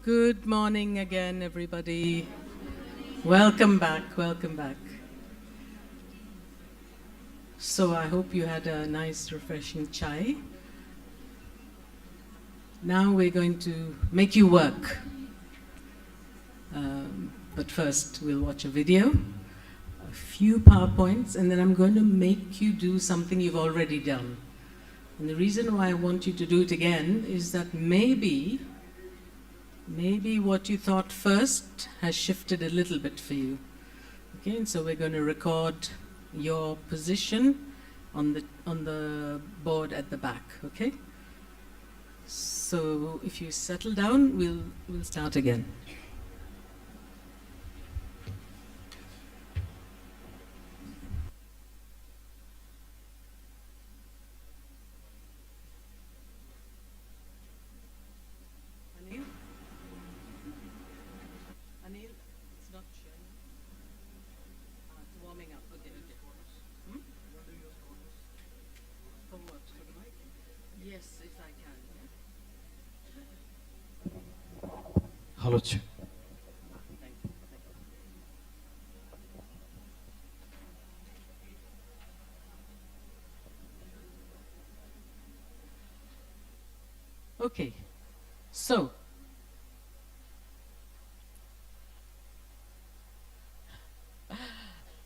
Good morning again, everybody. Welcome back, welcome back. So I hope you had a nice, refreshing chai. Now we're going to make you work. But first, we'll watch a video, a few PowerPoints, and then I'm going to make you do something you've already done. And the reason why I want you to do it again is that maybe what you thought first has shifted a little bit for you. Okay, and so we're going to record your position on the board at the back. Okay, so if you settle down, we'll start again. Anil, it's not showing. It's warming up. Okay. For what? For the mic? Yes, if I can. Hello. Thank you. Okay, so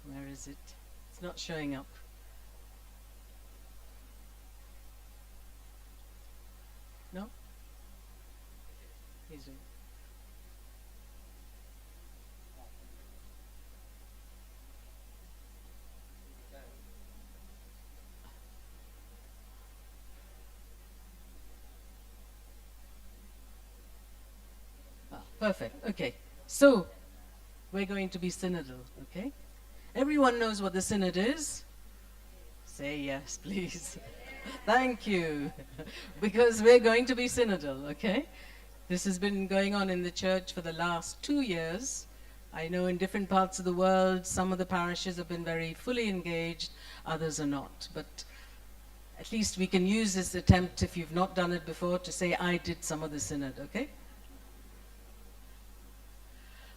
where is it? It's not showing up. No? He's doing. Perfect. Okay. So we're going to be synodal, okay? Everyone knows what the synod is? Say yes, please. Thank you. Because we're going to be synodal, okay? This has been going on in the church for the last 2 years. I know in different parts of the world, some of the parishes have been very fully engaged, others are not. But at least we can use this attempt, if you've not done it before, to say, I did some of the synod, okay?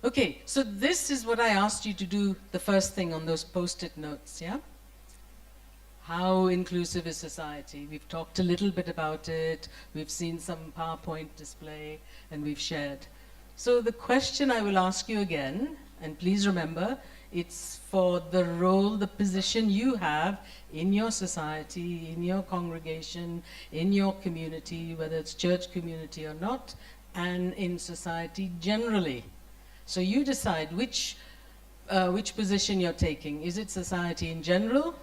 Okay, so this is what I asked you to do the first thing on those post-it notes, yeah? How inclusive is society? We've talked a little bit about it, we've seen some PowerPoint display, and we've shared. So the question I will ask you again, and please remember, it's for the role, the position you have in your society, in your congregation, in your community, whether it's church community or not, and in society generally. So you decide which position you're taking. Is it society in general?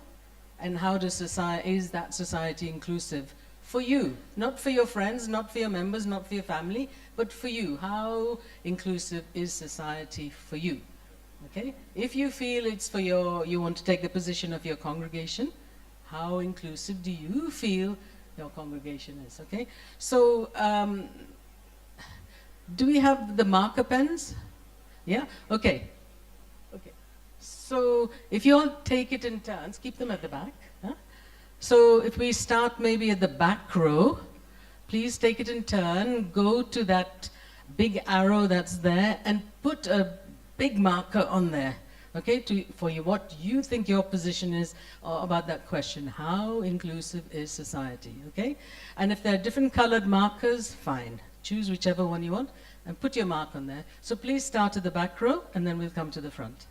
And how is that society inclusive for you? Not for your friends, not for your members, not for your family, but for you. How inclusive is society for you? Okay? If you feel it's for you want to take the position of your congregation, how inclusive do you feel your congregation is? Okay? So, do we have the marker pens? Yeah? Okay. Okay. So if you all take it in turns, keep them at the back. Huh? So if we start maybe at the back row, please take it in turn, go to that big arrow that's there and put a big marker on there. Okay, for you, what you think your position is about that question. How inclusive is society? Okay, and if there are different colored markers, fine. Choose whichever one you want and put your mark on there. So please start at the back row and then we'll come to the front.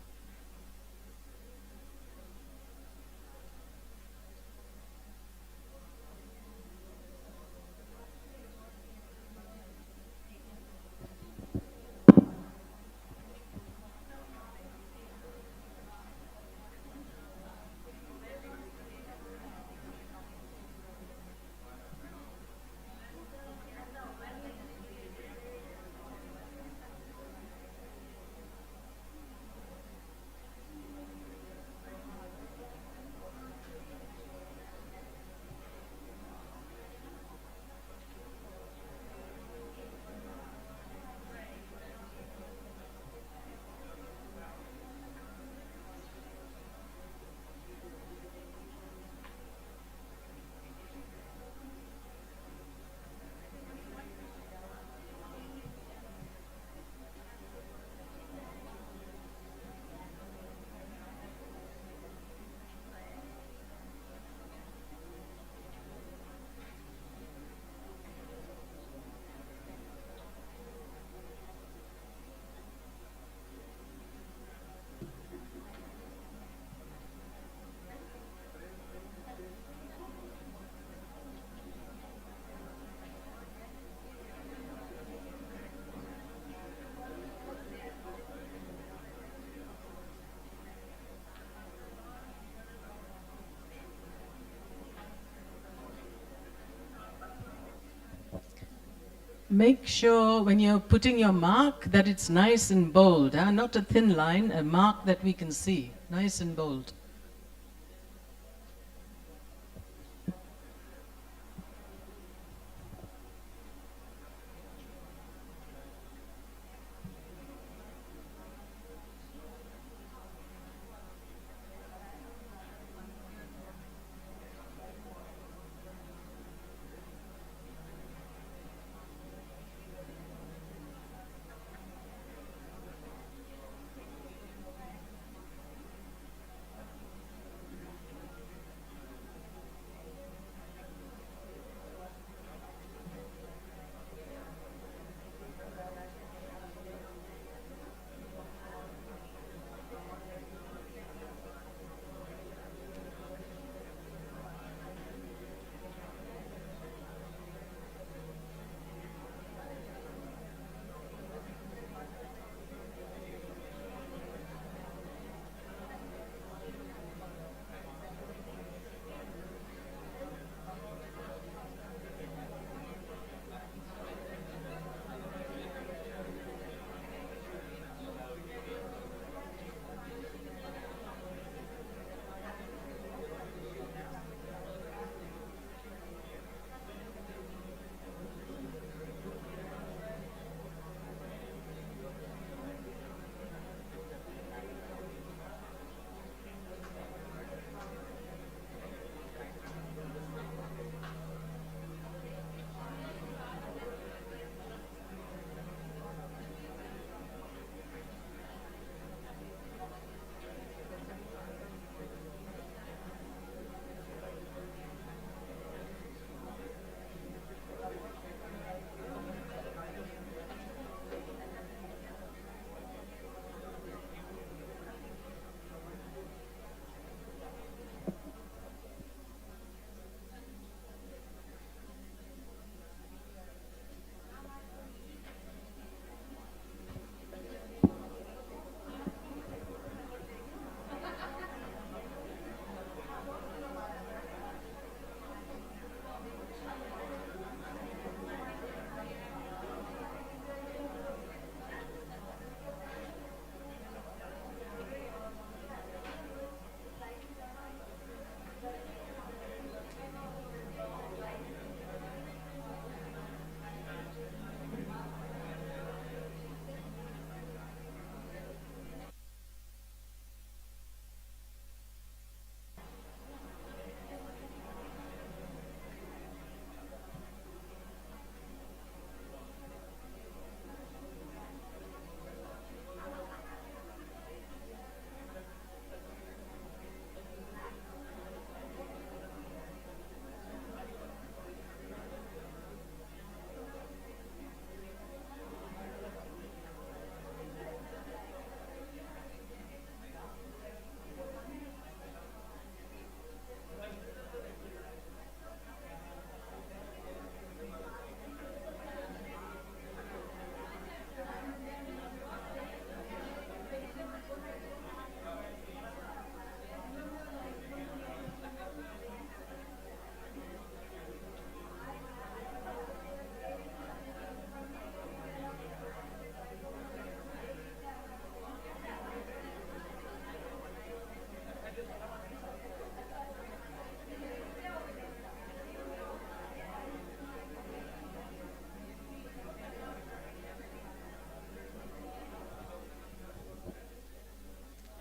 make sure when you're putting your mark that it's nice and bold, not a thin line, a mark that we can see, nice and bold.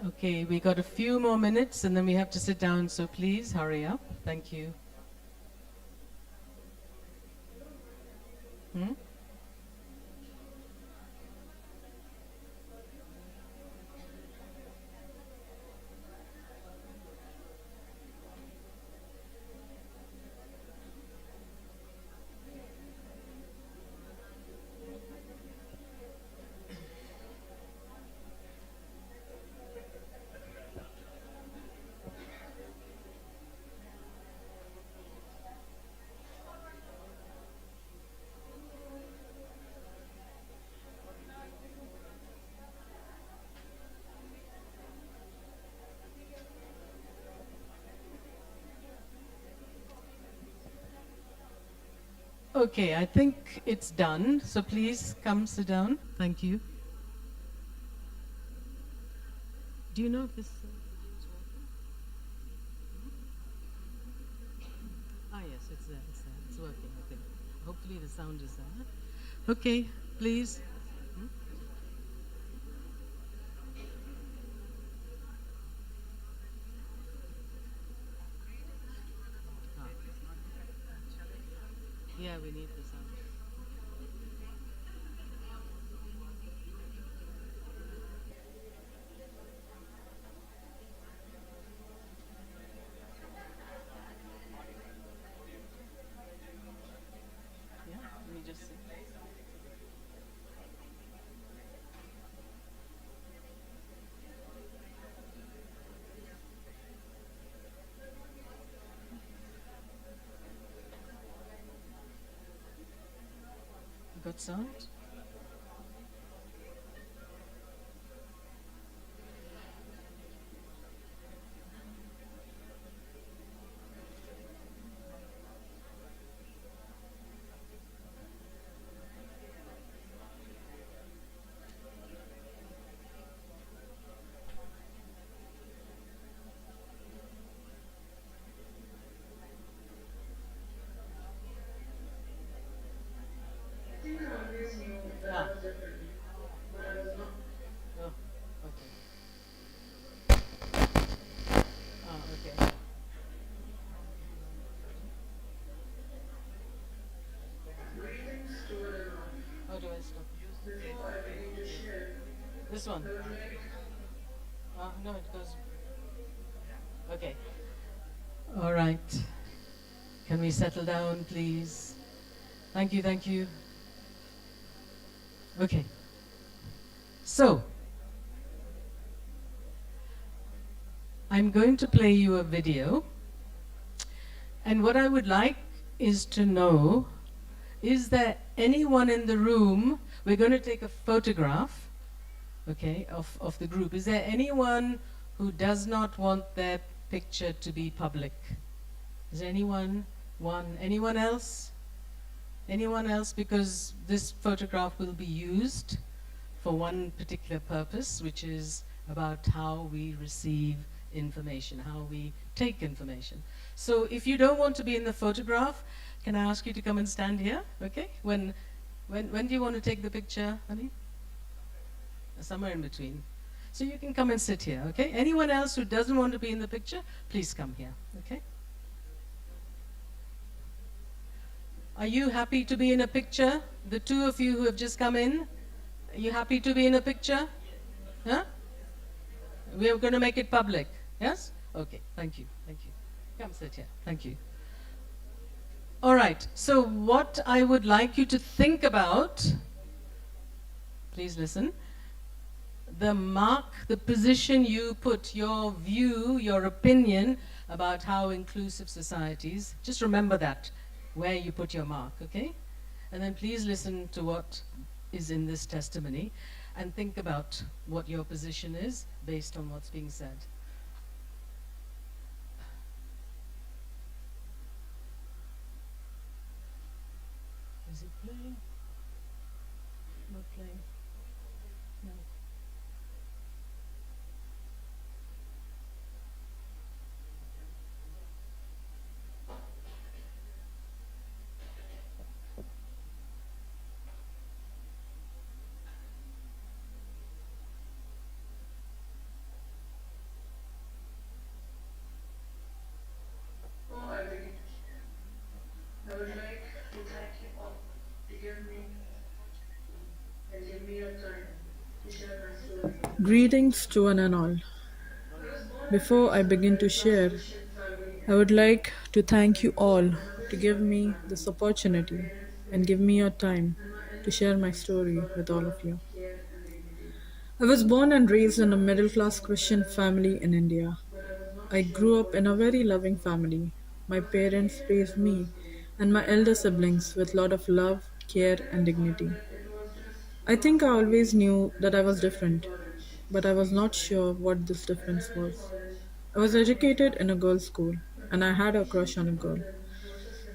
Okay, we got a few more minutes and then we have to sit down, so please hurry up. Thank you. Hmm? Okay, I think it's done. So please come sit down. Thank you. Do you know if this video is working? Ah, yes, it's there. It's there. It's working, I think. Hopefully the sound is there. Okay, please. Hmm? Ah. Yeah, we need the sound. Yeah, let me just see. Got sound? I think I always knew that I Ah, was different, but I was not. oh, okay. Ah, okay. Greetings to one and all. How do I stop? Before I begin to share, This one? I would like No, it goes. Okay. All right. Can we settle down, please? Thank you, thank you. Okay. So, I'm going to play you a video. And what I would like is to know, is there anyone in the room? We're going to take a photograph, okay, of the group. Is there anyone who does not want their picture to be public? Is there anyone? Anyone else? Anyone else? Because this photograph will be used for one particular purpose, which is about how we receive information, how we take information. So if you don't want to be in the photograph, can I ask you to come and stand here? Okay? When do you want to take the picture, honey? Somewhere in between. So you can come and sit here, okay? Anyone else who doesn't want to be in the picture, please come here, okay? Are you happy to be in a picture? The two of you who have just come in, are you happy to be in a picture? Huh? We are going to make it public. Yes? Okay. Thank you. Thank you. Come sit here. Thank you. All right. So what I would like you to think about, please listen, the position you put, your view, your opinion about how inclusive societies, just remember that, where you put your mark, okay? And then please listen to what is in this testimony and think about what your position is based on what's being said. Is it playing? Not playing. No. before I begin to share, I would like to thank you all to give me and give me your time to share my story. Greetings to one and all. I was born and Before I raised in a begin to middle class share, Christian family I in would India. like to thank you all I was a to give single me this family where my opportunity parents and lived give me your alone, time and my to elder share my siblings story brought up with all of love, you. care, and dignity. I was born and raised People in a middle always class knew that Christian I was family different, in India. but I was not I sure grew up what in a this very difference loving was. family. I My was parents educated in a raised girls' me school, and but my I elder never felt siblings with a secure. lot of love, I care, and later thought dignity. that it was just I think I passing always grades knew and that I was accepting different, college but I some was weeks not ahead. sure what this As difference I went to was. college, I I was had my educated in a classes, girls' school, but and I had a competition crush on a kept girl. building closer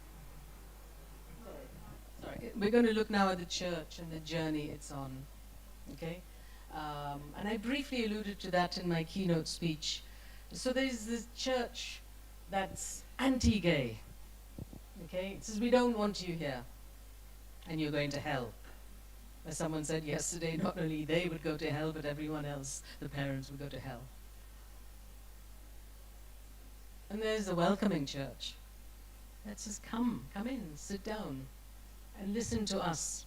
Sorry. We're going to look now at the church and the journey it's on. Okay? And I briefly alluded to that in my keynote speech. So there's this church that's anti-gay. Okay? It says, we don't want you here. And you're going to hell. As someone said yesterday, not only they would go to hell, but everyone else, the parents, would go to hell. And there's a welcoming church. that says, come in, sit down, and listen to us.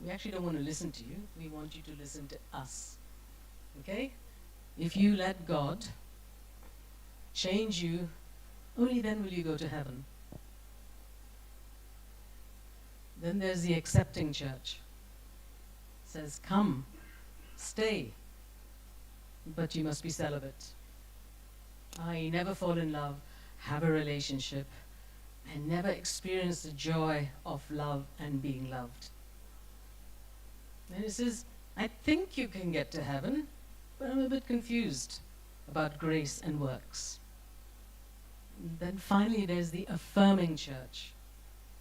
We actually don't want to listen to you. We want you to listen to us. Okay? If you let God change you, only then will you go to heaven. Then there's the accepting church. It says, come, stay, but you must be celibate. I never fall in love, have a relationship, and never experience the joy of love and being loved. And it says, I think you can get to heaven, but I'm a bit confused about grace and works. And then finally there's the affirming church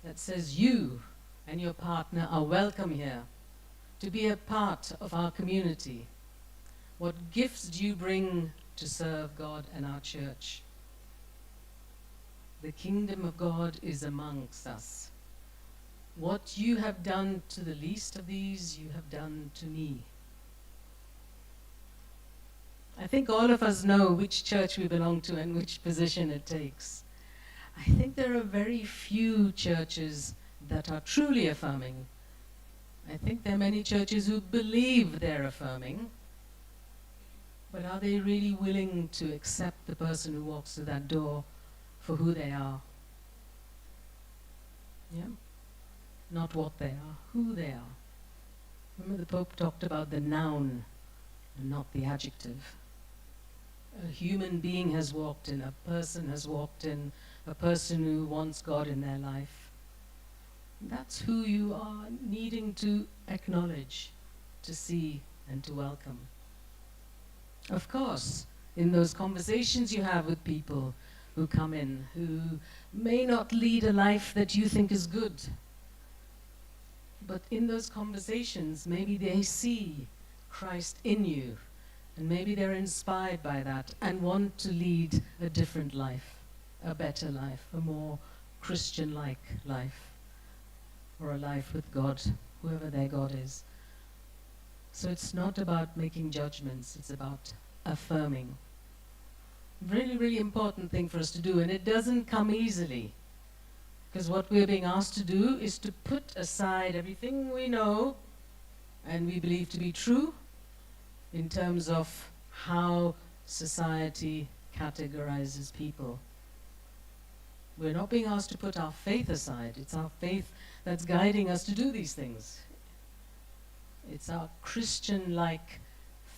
that says you and your partner are welcome here to be a part of our community. What gifts do you bring to serve God and our church? The kingdom of God is amongst us. What you have done to the least of these, you have done to me. I think all of us know which church we belong to and which position it takes. I think there are very few churches that are truly affirming. I think there are many churches who believe they're affirming, but are they really willing to accept the person who walks through that door for who they are? Yeah? Not what they are, who they are. Remember the Pope talked about the noun and not the adjective. A human being has walked in, a person has walked in, a person who wants God in their life. That's who you are needing to acknowledge, to see, and to welcome. Of course, in those conversations you have with people who come in, who may not lead a life that you think is good, but in those conversations, maybe they see Christ in you, and maybe they're inspired by that and want to lead a different life, a better life, a more Christian-like life, or a life with God, whoever their God is. So it's not about making judgments, it's about affirming. Really, really important thing for us to do, and it doesn't come easily. Because what we're being asked to do is to put aside everything we know and we believe to be true in terms of how society categorizes people. We're not being asked to put our faith aside. It's our faith that's guiding us to do these things. It's our Christian-like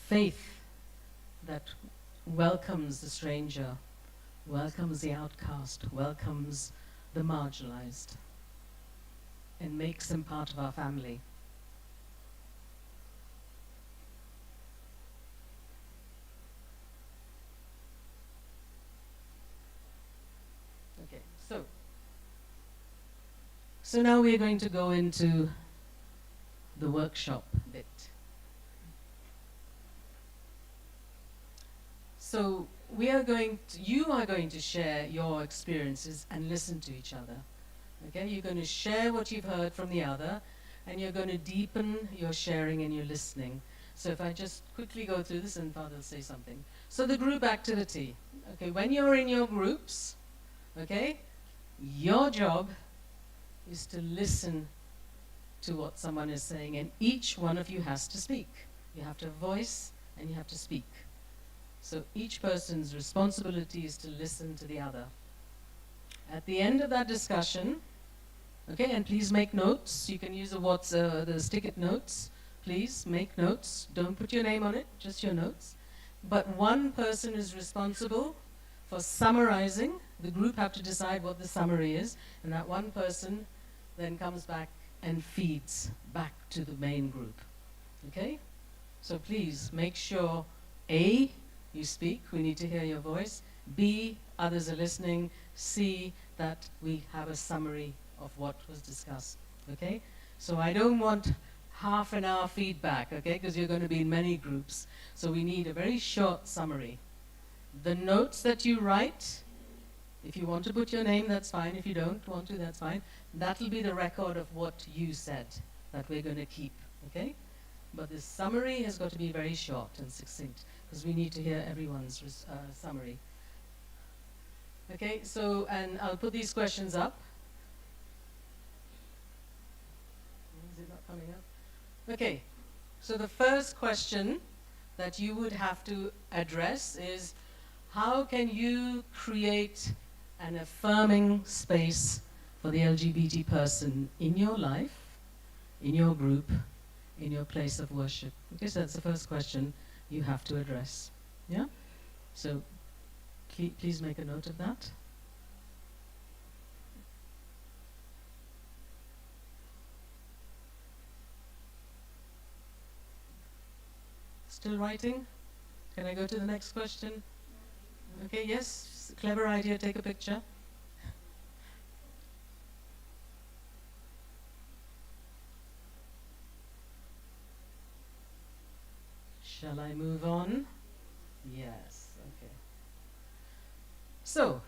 faith that welcomes the stranger, welcomes the outcast, welcomes the marginalized, and makes them part of our family. Okay, so now we're going to go into the workshop bit. So you are going to share your experiences and listen to each other. Okay, you're going to share what you've heard from the other, and you're going to deepen your sharing and your listening. So if I just quickly go through this, and Father will say something. So the group activity. Okay, when you're in your groups, okay, your job is to listen to what someone is saying, and each one of you has to speak. You have to voice and you have to speak. So each person's responsibility is to listen to the other. At the end of that discussion, okay, and please make notes. You can use the stick-it notes. Please make notes. Don't put your name on it, just your notes. But one person is responsible for summarizing. The group have to decide what the summary is, and that one person then comes back and feeds back to the main group. Okay? So please make sure, A, you speak, we need to hear your voice. B, others are listening. C, that we have a summary of what was discussed. Okay? So I don't want half an hour feedback, okay? Because you're going to be in many groups. So we need a very short summary. The notes that you write, if you want to put your name, that's fine. If you don't want to, that's fine. That'll be the record of what you said that we're going to keep, okay? But the summary has got to be very short and succinct, because we need to hear everyone's summary. Okay, so, and I'll put these questions up. Is it not coming up? Okay, so the first question that you would have to address is, how can you create an affirming space for the LGBT person in your life, in your group, in your place of worship? Okay, so that's the first question you have to address. Yeah? So please make a note of that. Still writing? Can I go to the next question? Okay, yes, clever idea, take a picture. Shall I move on? Yes, okay. So,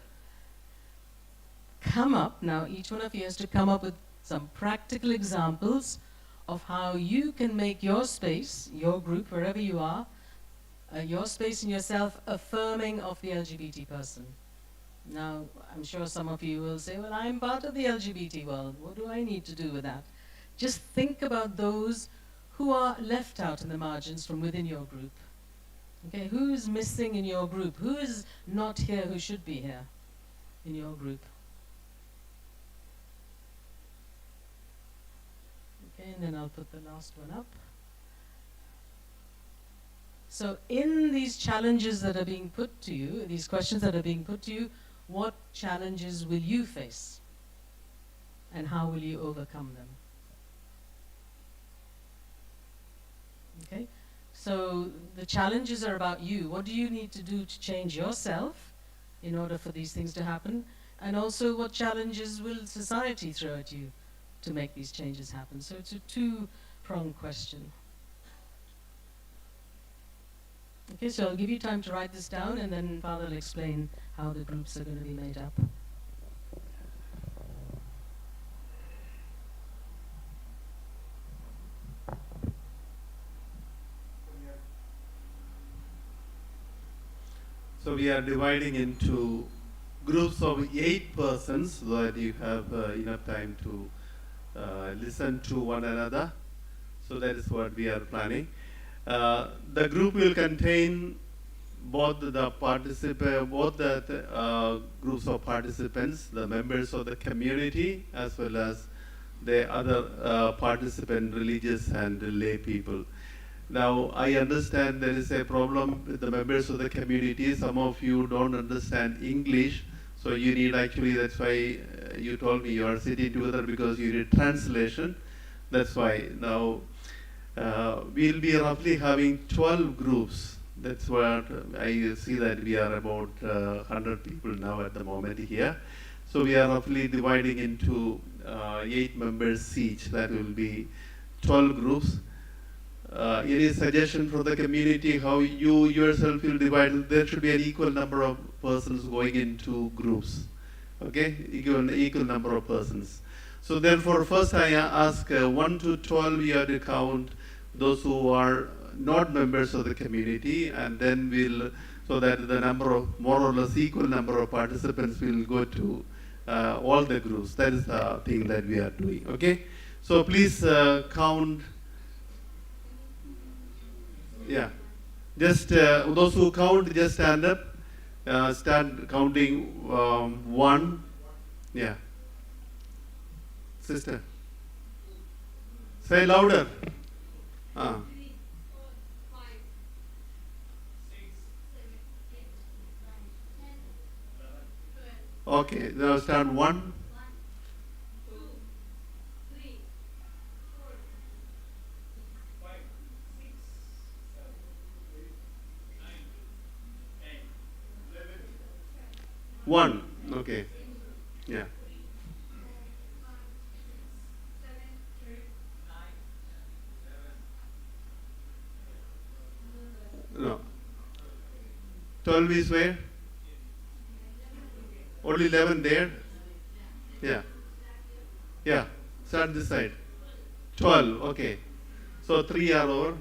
come up, now each one of you has to come up with some practical examples of how you can make your space, your group, wherever you are, your space and yourself affirming of the LGBT person. Now, I'm sure some of you will say, well, I'm part of the LGBT world. What do I need to do with that? Just think about those who are left out in the margins from within your group. Okay, who is missing in your group? Who is not here who should be here in your group? Okay, and then I'll put the last one up. So in these challenges that are being put to you, these questions that are being put to you, what challenges will you face? And how will you overcome them? Okay? So the challenges are about you. What do you need to do to change yourself in order for these things to happen? And also, what challenges will society throw at you to make these changes happen? So it's a two-pronged question. Okay, so I'll give you time to write this down, and then Father will explain how the groups are going to be made up. So we are dividing into groups of 8 persons so that you have enough time to listen to one another. So that is what we are planning. The group will contain both the groups of participants, the members of the community, as well as the other participant, religious and lay people. Now, I understand there is a problem with the members of the community. Some of you don't understand English, so you need actually, that's why you told me you are sitting together because you need translation. That's why now we'll be roughly having 12 groups. That's what I see, that we are about 100 people now at the moment here. So we are roughly dividing into 8 members each. That will be 12 groups. Any suggestion from the community how you yourself will divide? There should be an equal number of persons going into groups. Okay, equal number of persons. So therefore, first I ask 1 to 12. You have to count those who are not members of the community, and then we'll, so that the number of more or less equal number of participants will go to all the groups. That is the thing that we are doing. Okay, so please count. Yeah, just those who count, just stand up. Start counting 1. Yeah, sister, say louder. Okay, now start 1. 1. Okay. Yeah. No. 12 is where? Only 11 there? Yeah. Yeah. Start this side. 12. Okay. So 3 are over.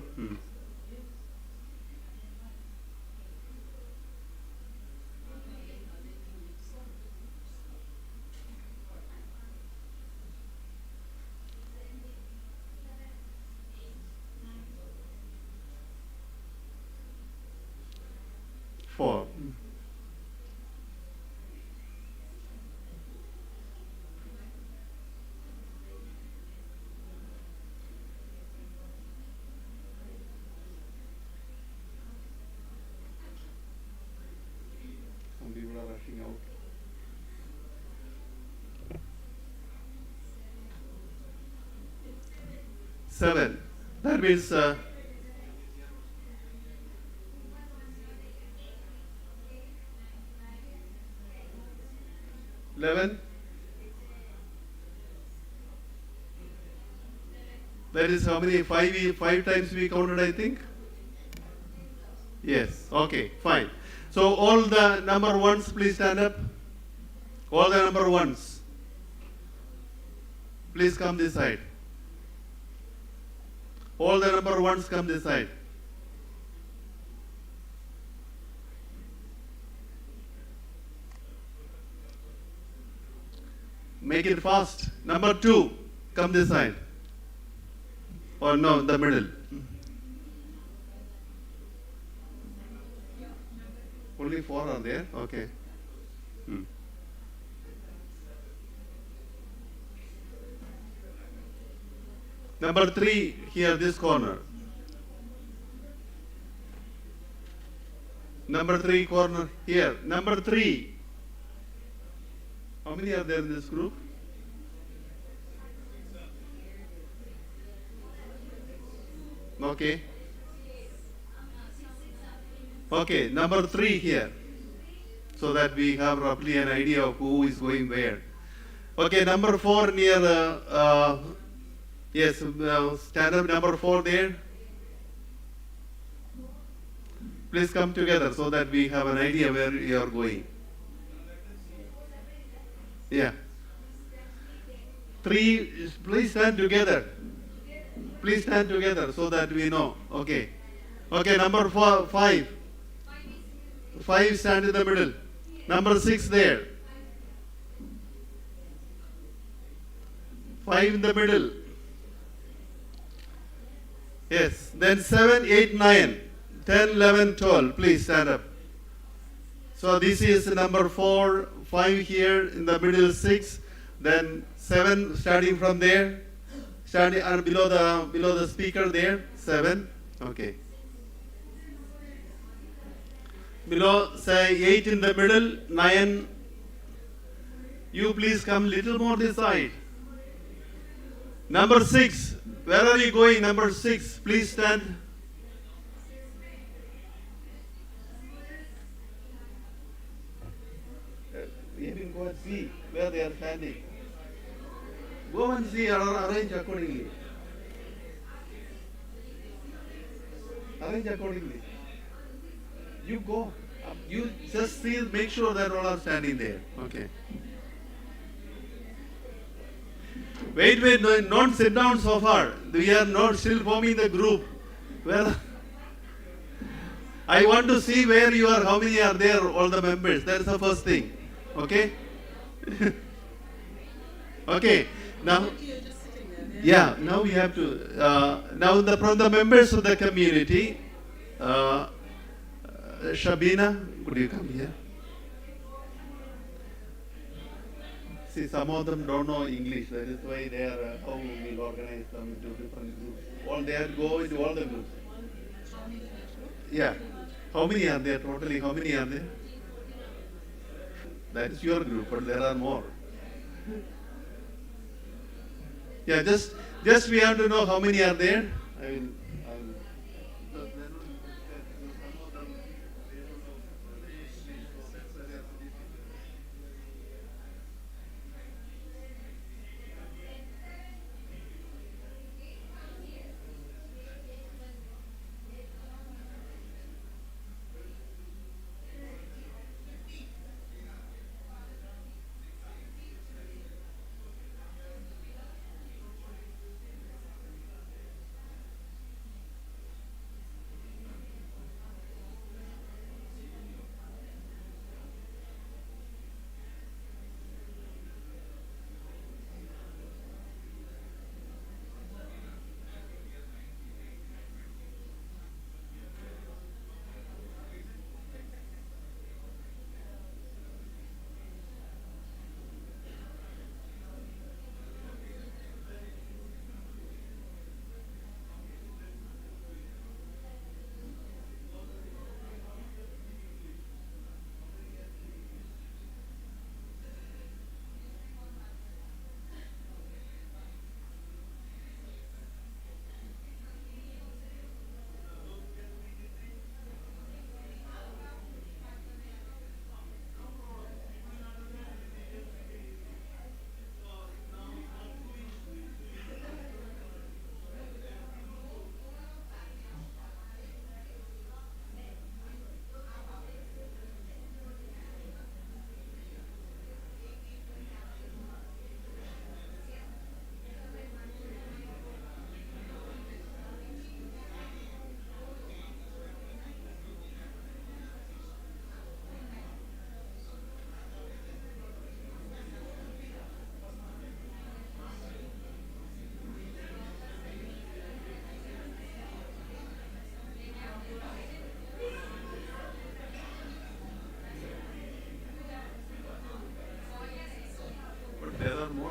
4. Some people are rushing out. 7. That means 11. That is how many? 5 times we counted, I think. Yes. Okay. Fine. So all the number ones, please stand up. All the number ones, please come this side. All the number ones come this side. Make it fast. Number 2, come this side. Or no, the middle. Only 4 are there? Okay. Number 3, here, this corner. Number 3 corner here. Number 3. How many are there in this group? Okay. Okay, number 3 here. So that we have roughly an idea of who is going where. Okay, number 4 near yes, stand up, number 4 there. Please come together so that we have an idea where you are going. Yeah. 3, please stand together. Please stand together so that we know. Okay. Okay, number 5. 5 stand in the middle. Number 6 there. 5 in the middle. Yes. Then 7, 8, 9, 10, 11, 12. Please stand up. So this is number 4, 5 here in the middle, 6. Then 7 starting from there. Starting below the speaker there. 7. Okay. Below, say 8 in the middle, 9. You please come little more this side. Number 6. Where are you going? Number 6. Please stand. Even go and see where they are standing. Go and see or arrange accordingly. Arrange accordingly. You go. You just see, make sure that all are standing there. Okay. Wait, don't sit down so far. We are not still forming the group. Well, I want to see where you are, how many are there, all the members. That's the first thing. Okay? Okay. Now, yeah, now we have to, now from the members of the community, Shabina, could you come here? See, some of them don't know English. That is why they are, how we will organize them into different groups. All they have to go into all the groups. Yeah. How many are there totally? How many are there? That is your group, but there are more. Yeah, just we have to know how many are there. I will.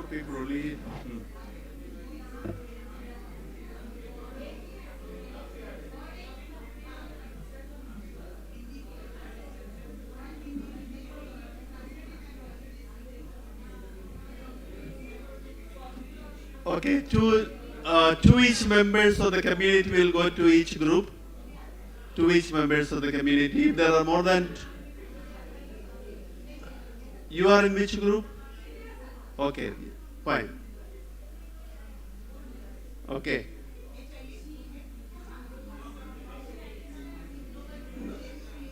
people only. Okay, two each members of the community will go to each group. Two each members of the community. If there are more than. You are in which group? Okay, fine. Okay.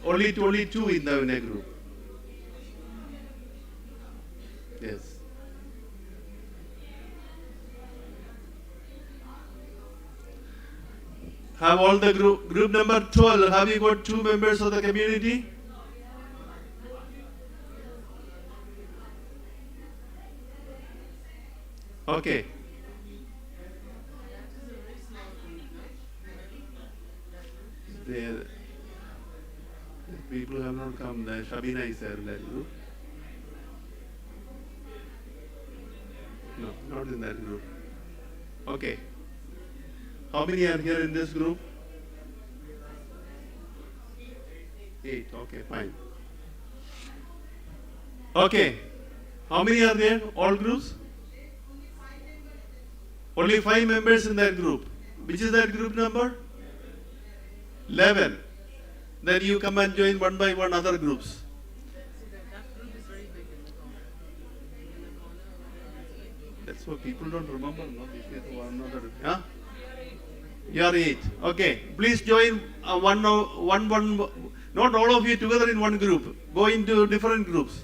Only two in the group. Yes. Have all the group number 12, have you got 2 members of the community? Okay. The people have not come. The Shabina is there in that group. No, not in that group. Okay. How many are here in this group? 8. Okay, fine. Okay. How many are there? All groups? Only 5 members in that group. Which is that group number? 11. Then you come and join one by one other groups. That's what people don't remember. No? Huh? You are 8. Okay. Please join one. Not all of you together in one group. Go into different groups.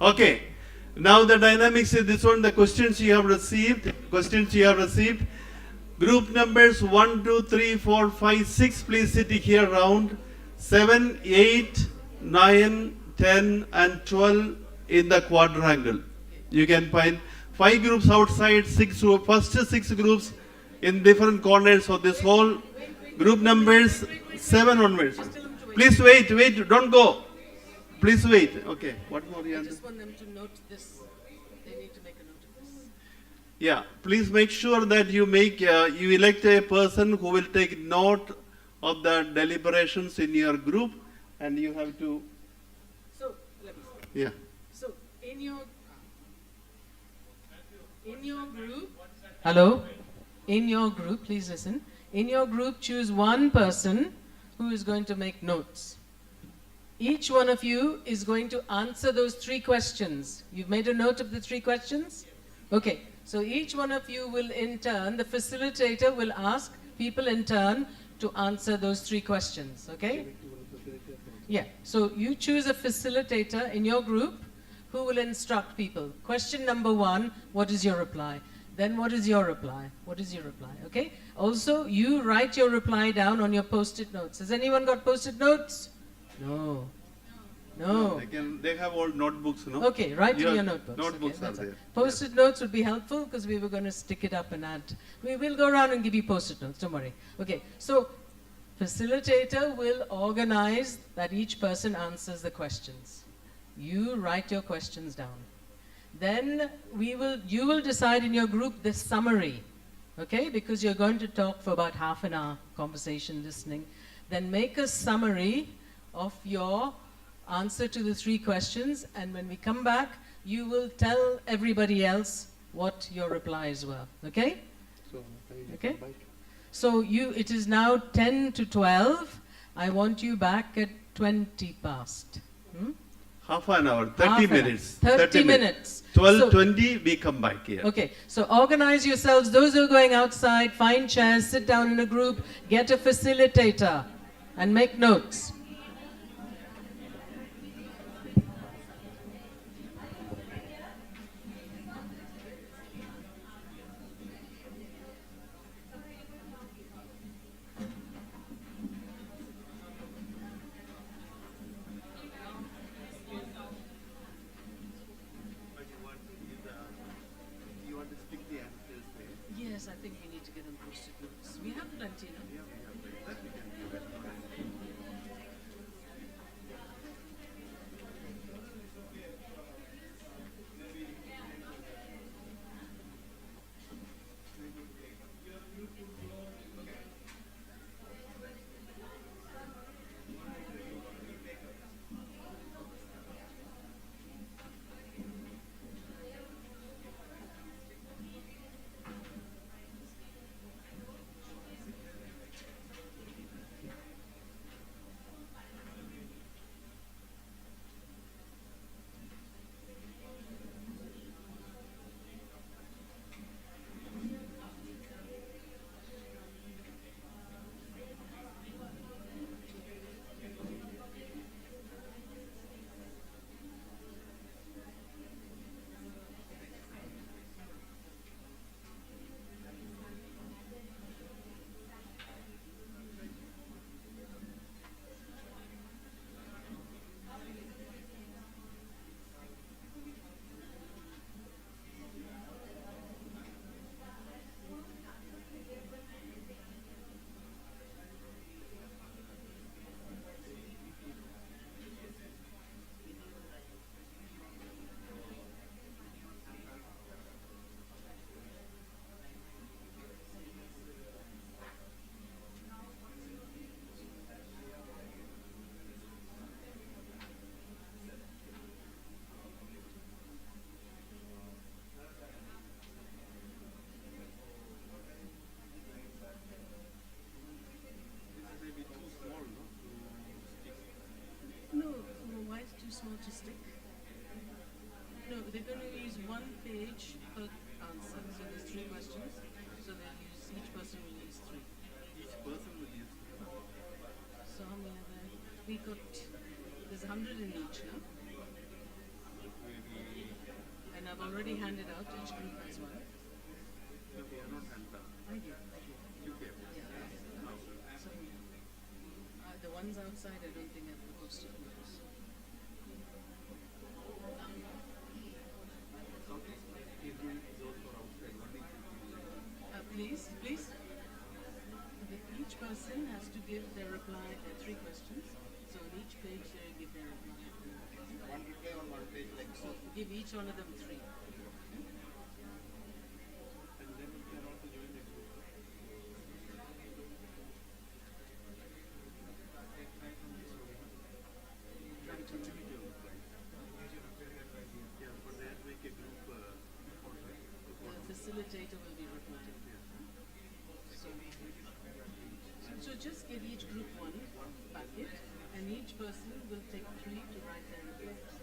Okay. Now the dynamics is this one. The questions you have received. Group numbers 1, 2, 3, 4, 5, 6. Please sit here round. 7, 8, 9, 10, and 12 in the quadrangle. You can find 5 groups outside. First 6 groups in different corners of this whole. Group numbers 7 onwards. Please wait. Don't go. Please wait. Okay. What more you I just want them to note this. They need to make a note of this. Yeah. Please make sure that you elect a person who will take note of the deliberations in your group, and you have to. So let me see. Yeah. So in your group. Hello. In your group, please listen. In your group, choose one person who is going to make notes. Each one of you is going to answer those 3 questions. You've made a note of the 3 questions? Okay. So each one of you will in turn, the facilitator will ask people in turn to answer those 3 questions. Okay? Yeah. So you choose a facilitator in your group who will instruct people. Question number 1, what is your reply? Then what is your reply? What is your reply? Okay? Also, you write your reply down on your post-it notes. Has anyone got post-it notes? No. They have all notebooks, no? Okay, write in your notebooks. Notebooks okay, are there. Post-it notes would be helpful because we were going to stick it up and add. We will go around and give you post-it notes, don't worry. Okay, so facilitator will organize that each person answers the questions. You write your questions down. Then you will decide in your group the summary, okay? Because you're going to talk for about half an hour, conversation, listening. Then make a summary of your answer to the 3 questions, and when we come back, you will tell everybody else what your replies were, okay? Okay? So it is now 10 to 12. I want you back at 20 past. Half an hour, 30 minutes. 30 minutes. 12:20, we come back here. Okay, so organize yourselves. Those who are going outside, find chairs, sit down in a group, get a facilitator, and make notes. Yes, I think we need to get them post-it notes. We have plenty, no? more to stick? No, they're going to use one page per answer. So there's 3 questions. So they'll use, each person will use 3. Each person will use. So how many are there? We got, there's 100 in each now. And I've already handed out, each group has one. No, we are not handed out. I did. You gave. Yeah. So, the ones outside, I don't think I've posted notes. Please. Each person has to give their reply. There are 3 questions. So on each page they give their reply. One reply on one page like so. Give each one of them 3. And then you can also join the group. Yeah, for that make a group. The facilitator will be reporting. So just give each group one packet, and each person will take 3 to write their reports.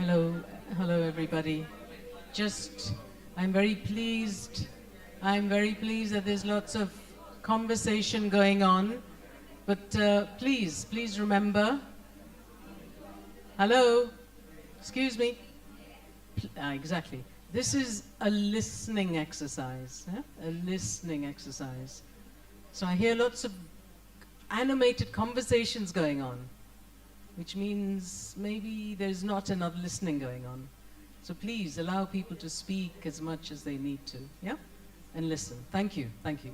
Hello, hello everybody. Just, I'm very pleased. I'm very pleased that there's lots of conversation going on. But please remember. Hello, excuse me. Exactly. This is a listening exercise. A listening exercise. So I hear lots of animated conversations going on, which means maybe there's not enough listening going on. So please allow people to speak as much as they need to, yeah? And listen. Thank you, thank you.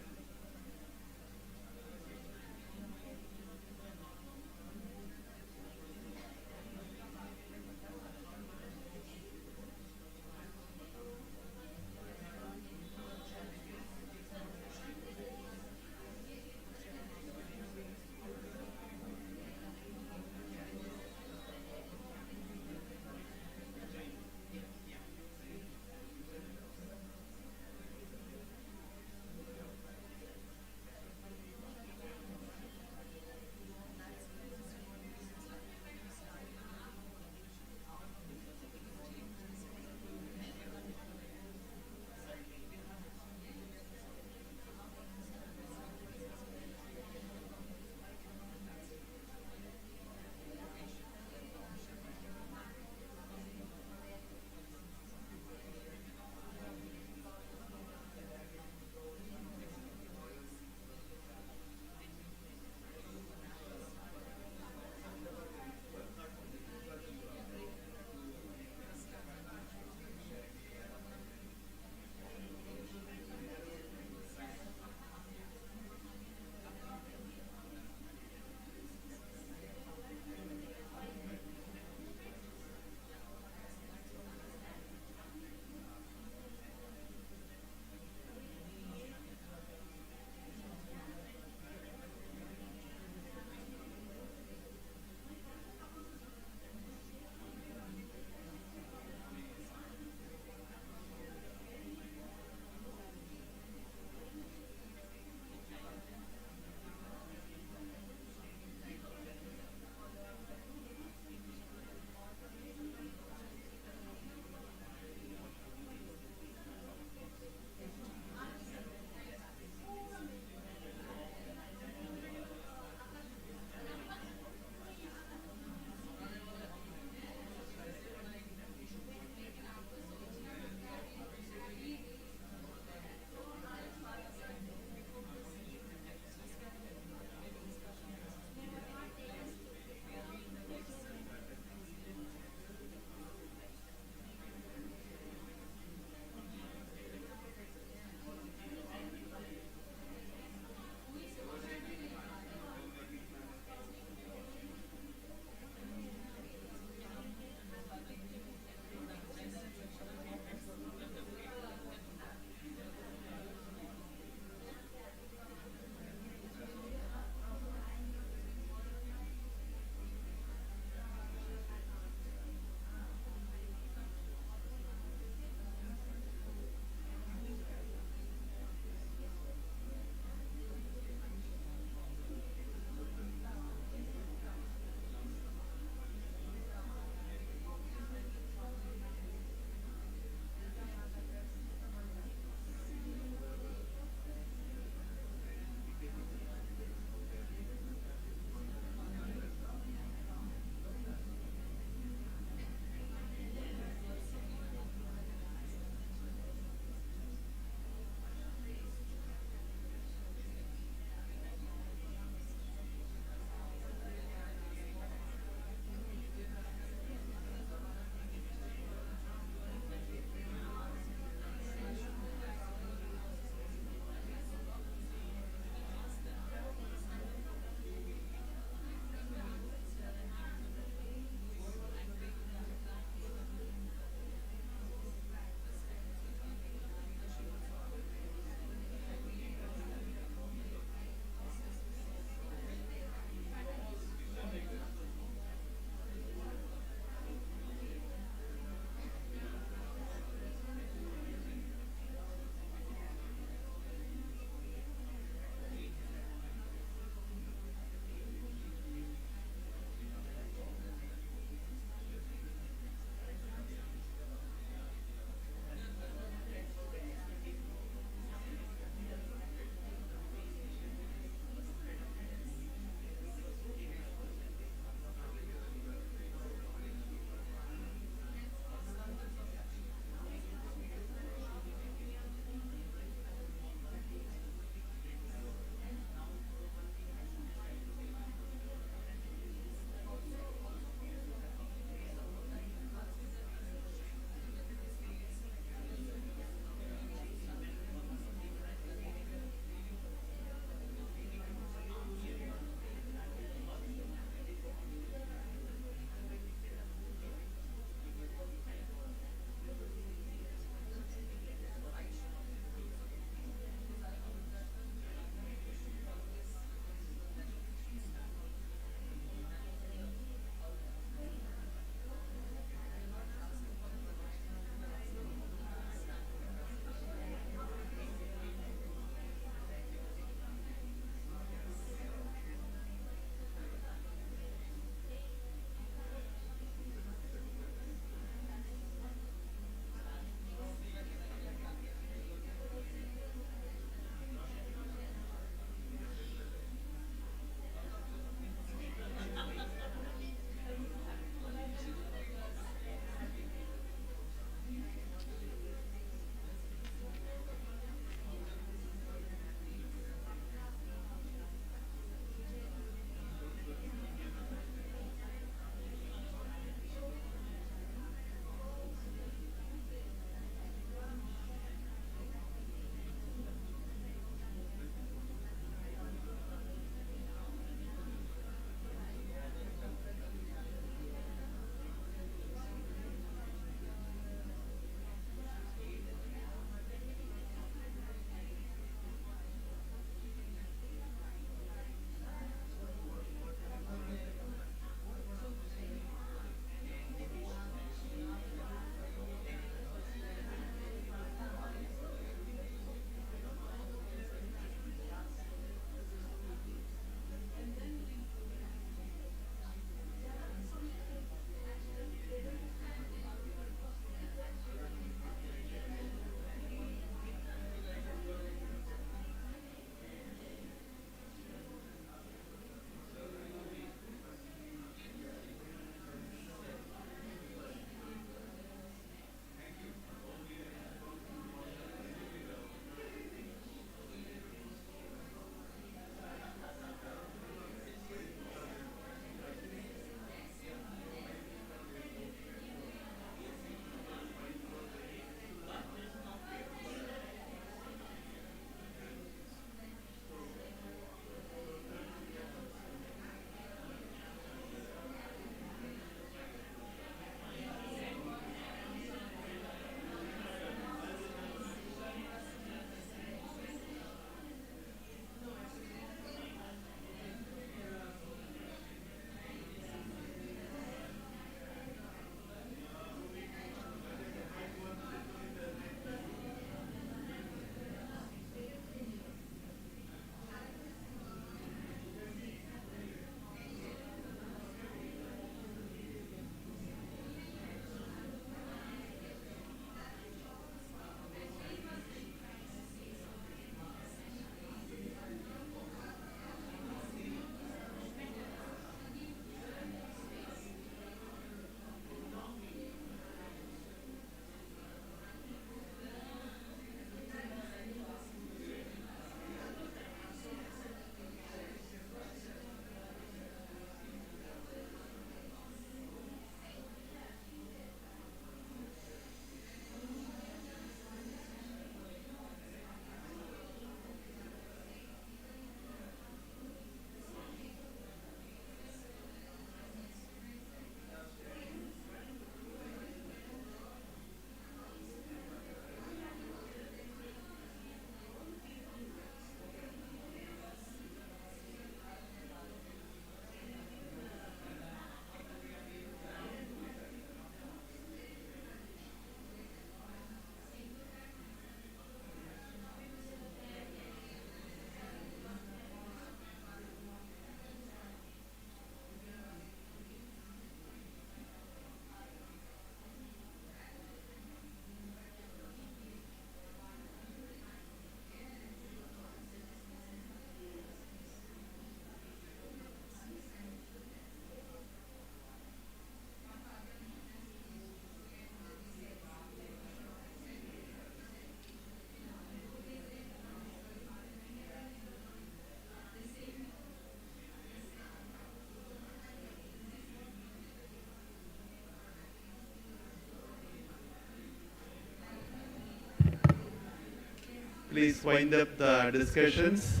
please wind up the discussions.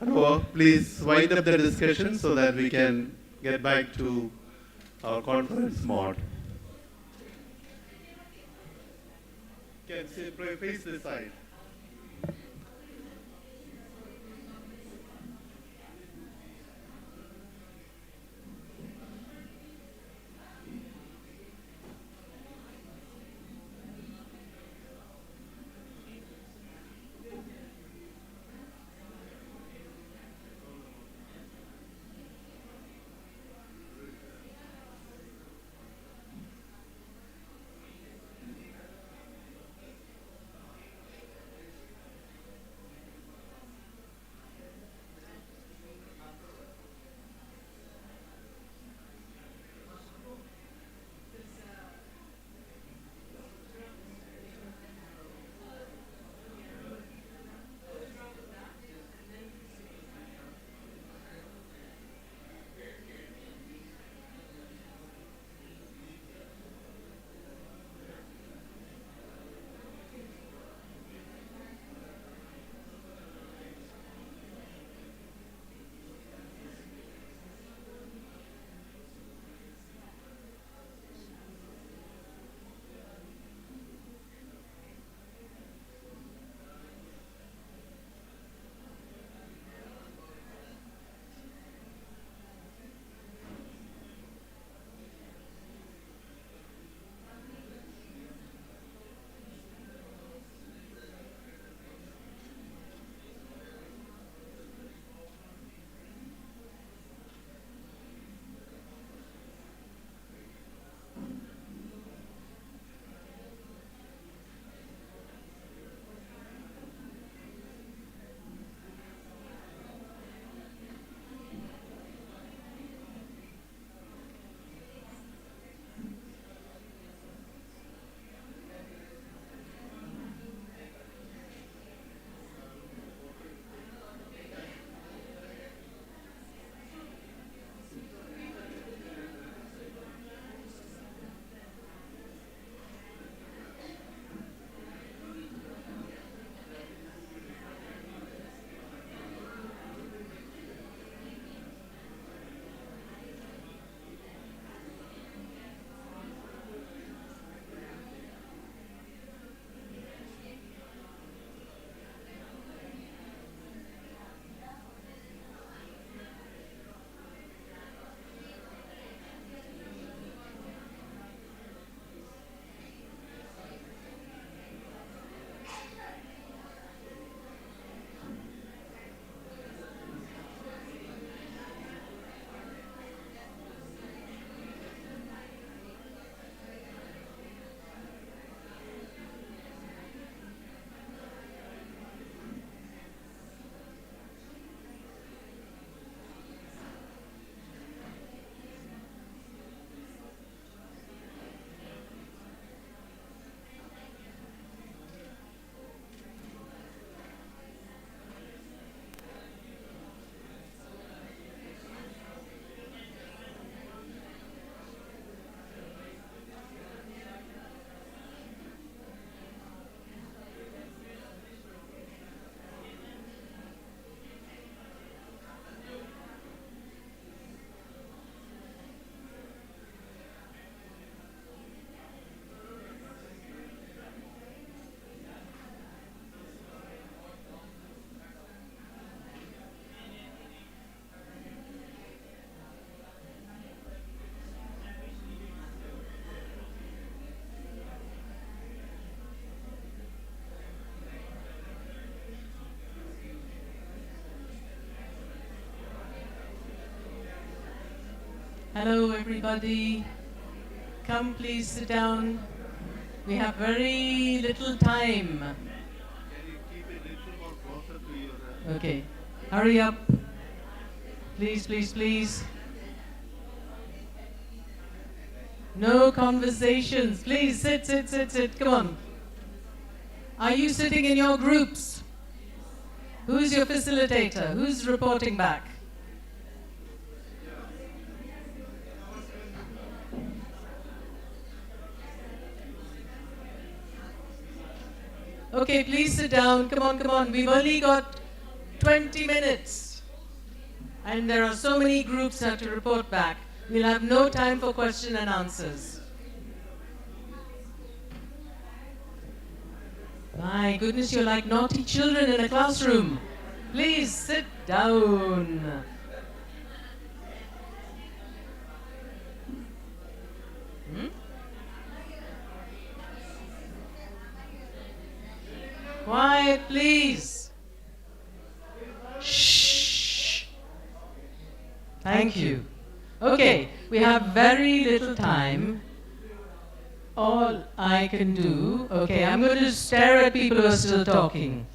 Hello, please wind up the discussion so that we can get back to our conference mode. Can face this side. Hello, everybody. Come, please sit down. We have very little time. Can you keep it a little more closer to your... Okay. Hurry up. Please, please, please. No conversations. Please sit, sit, sit, sit. Come on. Are you sitting in your groups? Who's your facilitator? Who's reporting back? Okay, please sit down. Come on, come on. We've only got 20 minutes. And there are so many groups that have to report back. We'll have no time for question and answers. My goodness, you're like naughty children in a classroom. Please sit down. Quiet, please. Shh. Thank you. Okay, we have very little time. All I can do, okay, I'm going to stare at people who are still talking.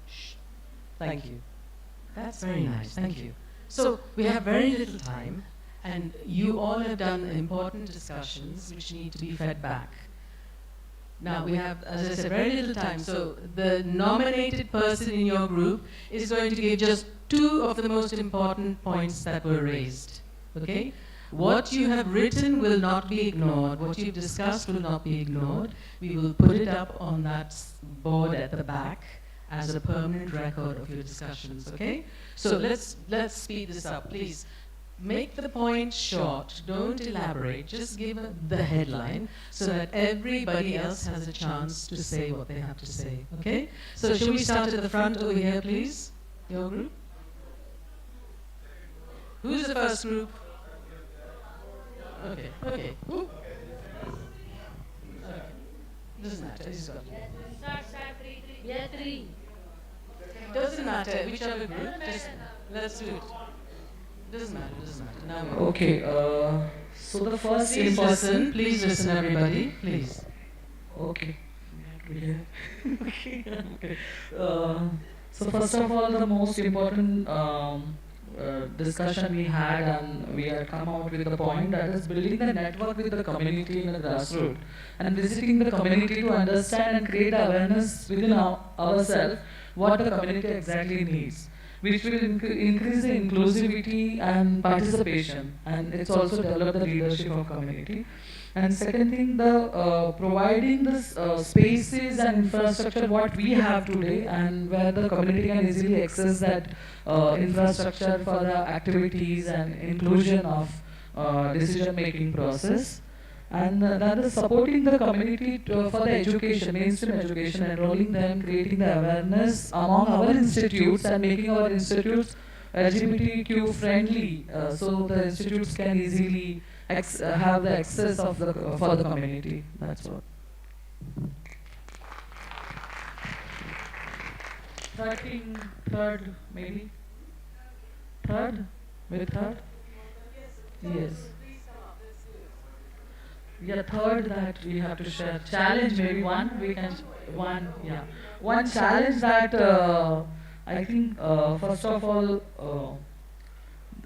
Shh. Thank you. That's very nice, thank you. So, we have very little time, and you all have done important discussions which need to be fed back. Now, we have, as I said, very little time, so the nominated person in your group is going to give just 2 of the most important points that were raised, okay? What you have written will not be ignored. What you've discussed will not be ignored. We will put it up on that board at the back as a permanent record of your discussions, okay? So let's speed this up, please. Make the point short, don't elaborate, just give the headline so that everybody else has a chance to say what they have to say, okay? So shall we start at the front over here, please? Your group? Who's the first group? Okay, okay. Who? Okay. Doesn't matter, he's got it. Yeah, 3. Doesn't matter, whichever group, just let's do it. Doesn't matter, doesn't matter. Now we Okay, so the first please listen everybody, please. Okay. Okay. So first of all, the most important discussion we had, and we had come out with the point that is building the network with the community in the grassroots and visiting the community to understand and create awareness within ourselves what the community exactly needs, which will increase the inclusivity and participation, and it's also develop the leadership of community. And second thing, the providing the spaces and infrastructure what we have today, and where the community can easily access that infrastructure for the activities and inclusion of decision making process. And then the supporting the community for the education, mainstream education, enrolling them, creating the awareness among our institutes and making our institutes LGBTQ friendly, so the institutes can easily have the access of the for the community. That's what. Third maybe. Third, with third. Yes. Yeah, third that we have to share. Challenge maybe one, we can, one challenge that I think first of all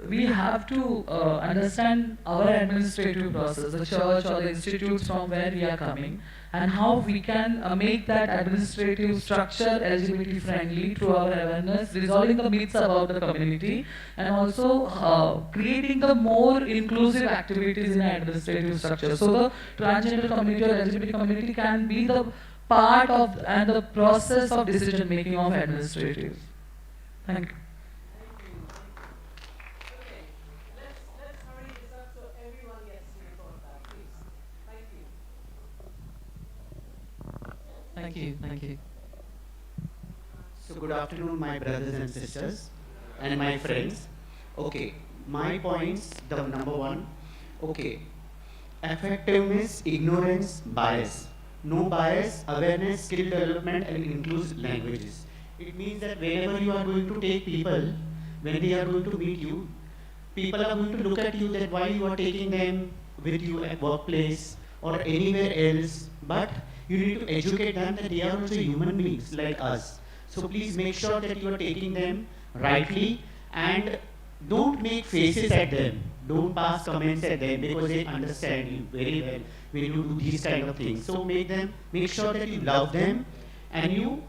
we have to understand our administrative process, the church or the institutes from where we are coming, and how we can make that administrative structure LGBT friendly through our awareness, resolving the myths about the community, and also creating the more inclusive activities in the administrative structure. So the transgender community or LGBT community can be the part of and the process of decision making of administrative. Thank you. Thank you, thank you. So good afternoon, my brothers and sisters and my friends. Okay, my points, the number 1. Okay, effectiveness, ignorance, bias. No bias, awareness, skill development and inclusive languages. It means that whenever you are going to take people, when they are going to meet you, people are going to look at you that why you are taking them with you at workplace or anywhere else, but you need to educate them that they are also human beings like us. So please make sure that you are taking them rightly and don't make faces at them. Don't pass comments at them because they understand you very well when you do these kind of things. So make sure that you love them, and you,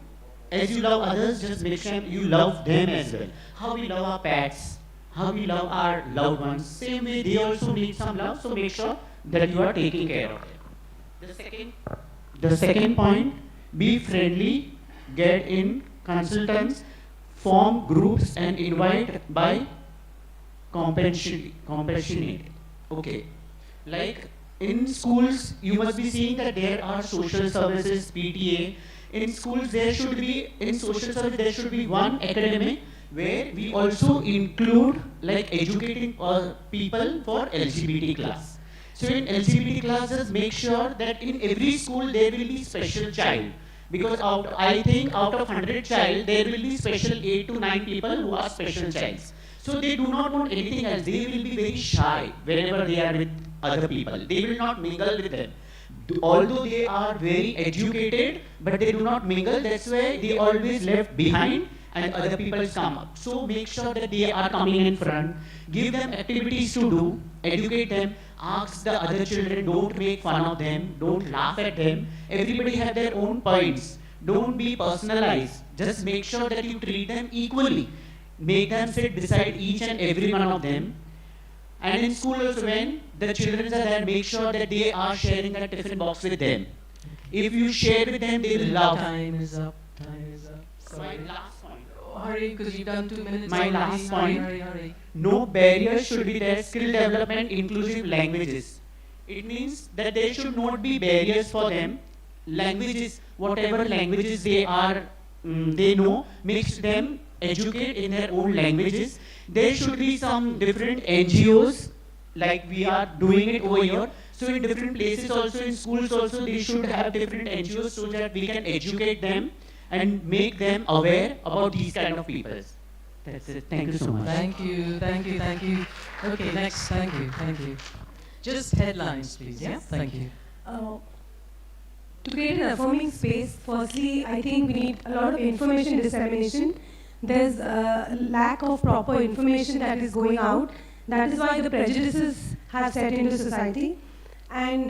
as you love others, just make sure you love them as well. How we love our pets, how we love our loved ones, same way they also need some love, so make sure that you are taking care of them. The second The second point, be friendly, get in consultants, form groups and invite by compassionate. Okay. Like in schools, you must be seeing that there are social services, PTA. In schools, in social service, there should be one academic where we also include like educating people for LGBT class. So in LGBT classes, make sure that in every school there will be special child. Because I think out of 100 child, there will be special 8 to 9 people who are special childs. So they do not want anything else. They will be very shy whenever they are with other people. They will not mingle with them. Although they are very educated, but they do not mingle. That's why they always left behind and other people come up. So make sure that they are coming in front. Give them activities to do. Educate them. Ask the other children. Don't make fun of them. Don't laugh at them. Everybody have their own points. Don't be personalized. Just make sure that you treat them equally. Make them sit beside each and every one of them. And in school also, when the children are there, make sure that they are sharing that tiffin box with them. If you share with them, they will love. Time is up. Time is up. My last point. Oh, hurry, because you've done 2 minutes. My already. last point. Hurry. No barriers should be there. Skill development, inclusive languages. It means that there should not be barriers for them. Languages, whatever languages they are, they know, makes them educate in their own languages. There should be some different NGOs, like we are doing it over here. So in different places also, in schools also, they should have different NGOs so that we can educate them and make them aware about these kind of people. That's it. Thank you so much. Thank you. Okay, next. Thank you. Just headlines, please. Yeah. Thank you. To create an affirming space, firstly, I think we need a lot of information dissemination. There's a lack of proper information that is going out. That is why the prejudices have set into society. And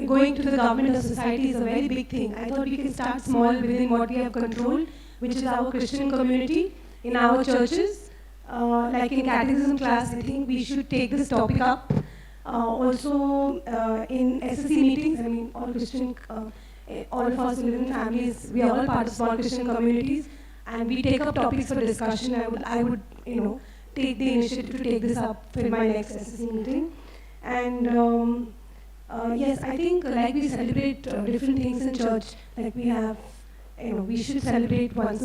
going to the government or society is a very big thing. I thought we can start small within what we have control, which is our Christian community, in our churches. Like in catechism class, I think we should take this topic up. Also, in SSC meetings, I mean, all Christian, all of us who live in families, we are all part of small Christian communities, and we take up topics for discussion. I would, take the initiative to take this up for my next SSC meeting. And yes, I think like we celebrate different things in church, like we have, we should celebrate once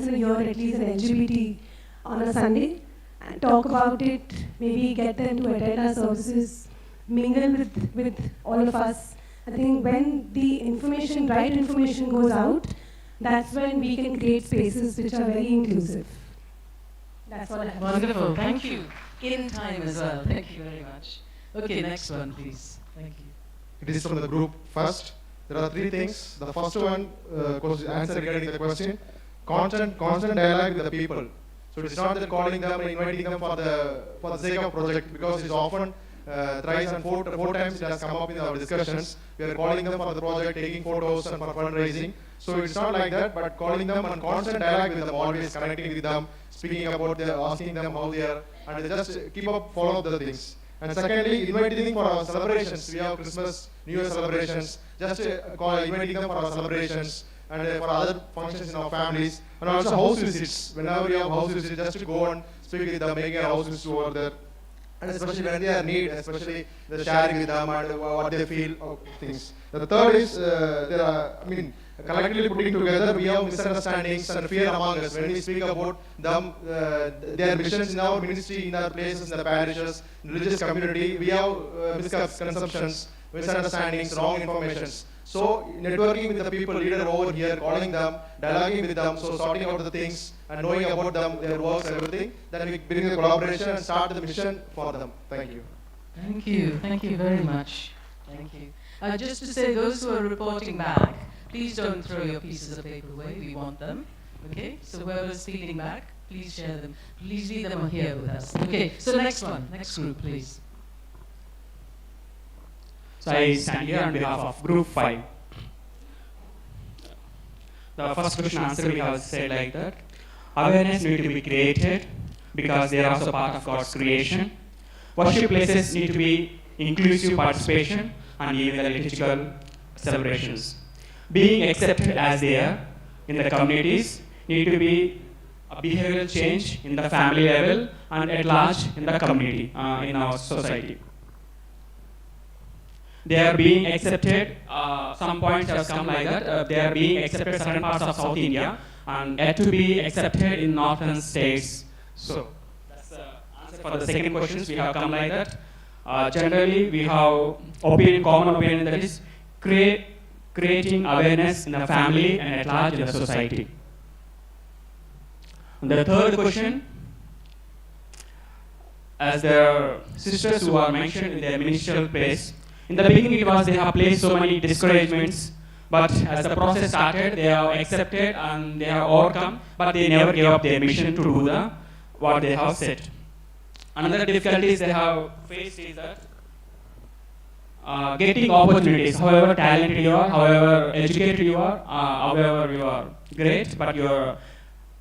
in a year at least an LGBT on a Sunday. And talk about it, maybe get them to attend our services, mingle with all of us. I think when the right information goes out, that's when we can create spaces which are very inclusive. That's all I have. Wonderful. Thank you. In time as well. Thank you very much. Okay, next one, please. Thank you. It is from the group first. There are 3 things. The first one, answer regarding the question, constant dialogue with the people. So it's not that calling them and inviting them for the sake of project, because it's often thrice and four times it has come up in our discussions. We are calling them for the project, taking photos and for fundraising. So it's not like that, but calling them and constant dialogue with them, always connecting with them, speaking about them, asking them how they are, and just follow up the things. And secondly, inviting them for our celebrations. We have Christmas, New Year celebrations. Just inviting them for our celebrations and for other functions in our families, and also house visits. Whenever we have house visits, just to go and speak with them, making a house visit over there, and especially when they are need, especially the sharing with them and what they feel of things. The third is collectively putting together, we have misunderstandings and fear among us. When we speak about them, their missions in our ministry, in our places, in the parishes, in religious community, we have misconceptions, misunderstandings, wrong informations. So networking with the people, leader over here, calling them, dialoguing with them, so sorting out the things and knowing about them, their works, everything, then we bring the collaboration and start the mission for them. Thank you. Thank you very much. Thank you. Just to say, those who are reporting back, please don't throw your pieces of paper away. We want them. Okay? So whoever's feeding back, please share them. Please leave them here with us. Okay, so next group, please. So I stand here on behalf of Group 5. The first question answer we have said like that. Awareness need to be created because they are also part of God's creation. Worship places need to be inclusive participation and even the liturgical celebrations. Being accepted as they are in the communities need to be a behavioral change in the family level and at large in the community, in our society. They are being accepted, some points have come like that, they are being accepted in certain parts of South India and yet to be accepted in northern states. So that's the answer for the second questions. We have come like that. Generally, we have common opinion that is creating awareness in the family and at large in the society. And the third question, as the sisters who are mentioned in their ministerial place, in the beginning it was they have placed so many discouragements, but as the process started, they have accepted and they have overcome, but they never gave up their mission to do what they have said. Another difficulties they have faced is that getting opportunities, however talented you are, however educated you are, however you are great, but your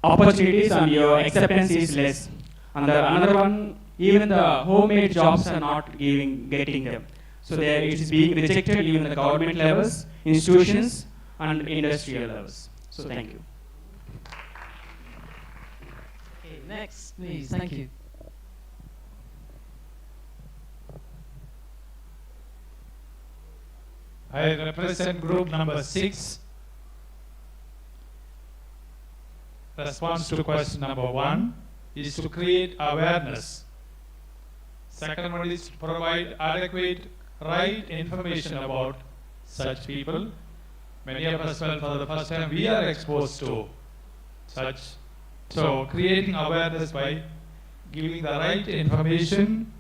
opportunities and your acceptance is less. And another one, even the homemade jobs are not getting them. So it is being rejected even at the government levels, institutions, and industrial levels. So thank you. Okay, next, please. Thank you. I represent group number 6. Response to question number 1 is to create awareness. Second one is to provide adequate right information about such people. Many of us, well, for the first time, we are exposed to such. So creating awareness by giving the right information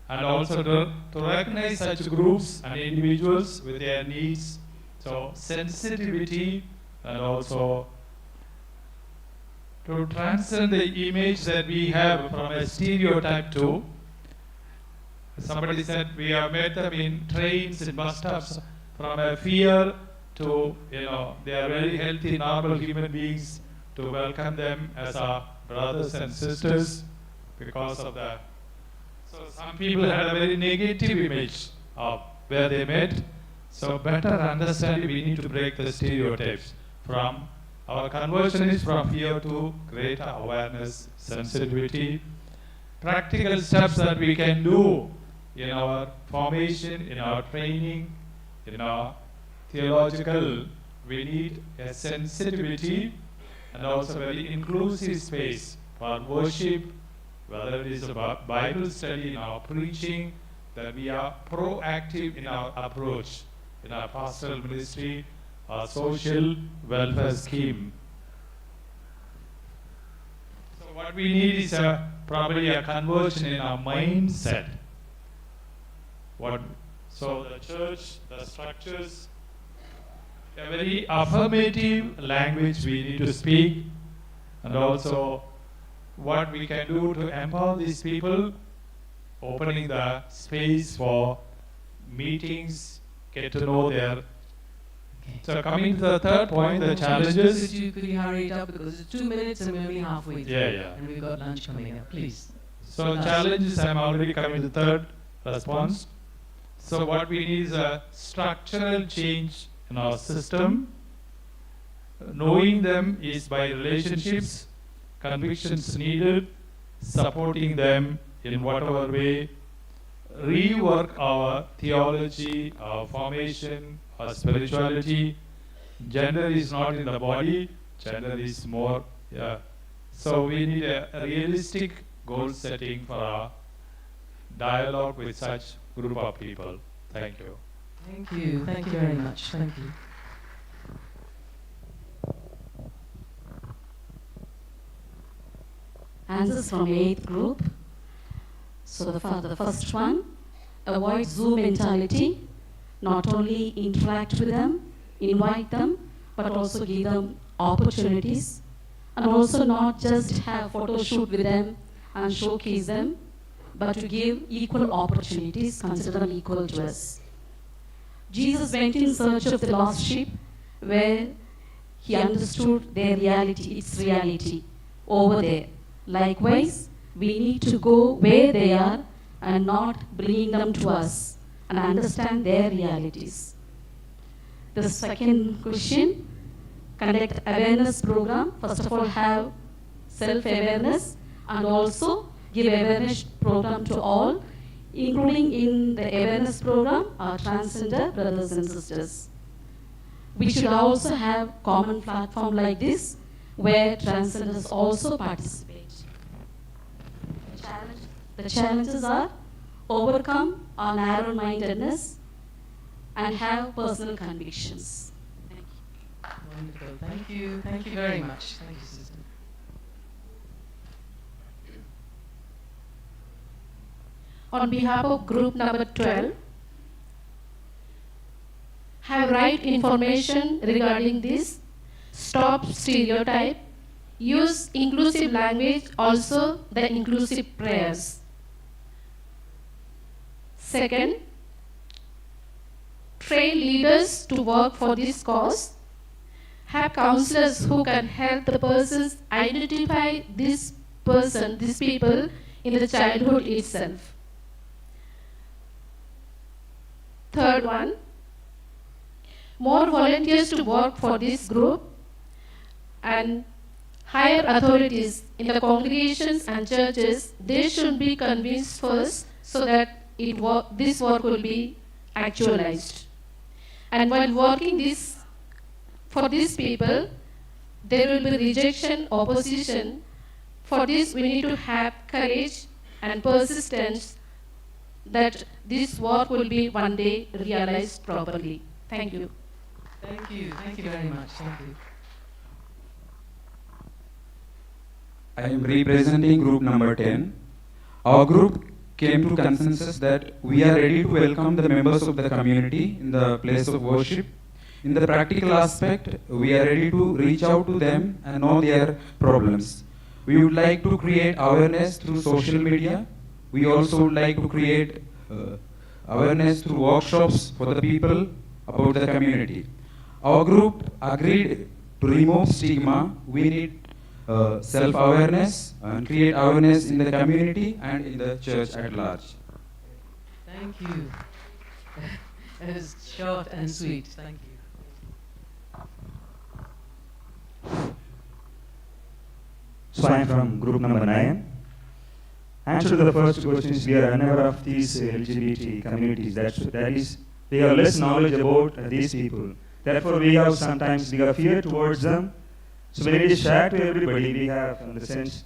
and also to recognize such groups and individuals with their needs. So sensitivity and also to transcend the image that we have from a stereotype to. Somebody said we have met them in trains, in bus stops, from a fear to, they are very healthy, normal human beings, to welcome them as our brothers and sisters because of the. So some people had a very negative image of where they met. So better understanding, we need to break the stereotypes. From our conversion is from fear to greater awareness, sensitivity, practical steps that we can do in our formation, in our training, in our theological. We need a sensitivity and also very inclusive space for worship, whether it is about Bible study, in our preaching, that we are proactive in our approach, in our pastoral ministry, our social welfare scheme. So what we need is probably a conversion in our mindset. So the church, the structures, a very affirmative language we need to speak, and also what we can do to empower these people, opening the space for meetings, get to know their. So coming to the third point, the challenges. Could you hurry it up, because it's 2 minutes and we're only halfway through. Yeah. And we've got lunch coming up, please. So challenges, I'm already coming to the third response. So what we need is a structural change in our system. Knowing them is by relationships, convictions needed, supporting them in whatever way, rework our theology, our formation, our spirituality. Gender is not in the body, gender is more, So we need a realistic goal setting for our dialogue with such group of people. Thank you. Thank you. Thank you very much. Thank you. Answers from 8th group. So the first one, avoid Zoom mentality. Not only interact with them, invite them, but also give them opportunities. And also not just have photo shoot with them and showcase them, but to give equal opportunities, consider them equal to us. Jesus went in search of the lost sheep, where he understood their reality, its reality over there. Likewise, we need to go where they are and not bringing them to us and understand their realities. The second question, conduct awareness program. First of all, have self-awareness and also give awareness program to all, including in the awareness program our transgender brothers and sisters. We should also have common platform like this where transgenders also participate. The challenges are overcome our narrow-mindedness and have personal convictions. Thank you. Wonderful. Thank you. Thank you very much. Thank you, sister. On behalf of group number 12, have right information regarding this, stop stereotype, use inclusive language, also the inclusive prayers. Second, train leaders to work for this cause, have counselors who can help the persons identify this person, these people in the childhood itself. Third one, more volunteers to work for this group and higher authorities in the congregations and churches, they should be convinced first so that this work will be actualized. And while working for these people, there will be rejection, opposition. For this, we need to have courage and persistence that this work will be one day realized properly. Thank you. Thank you. Thank you very much. Thank you. I am representing group number 10. Our group came to consensus that we are ready to welcome the members of the community in the place of worship. In the practical aspect, we are ready to reach out to them and know their problems. We would like to create awareness through social media. We also would like to create awareness through workshops for the people about the community. Our group agreed to remove stigma. We need self-awareness and create awareness in the community and in the church at large. Thank you. That is short and sweet. Thank you. So I am from group number 9. Answer to the first question is we are unaware of these LGBT communities. That is, we have less knowledge about these people. Therefore, we have fear towards them. So when it is shared to everybody, we have, in the sense,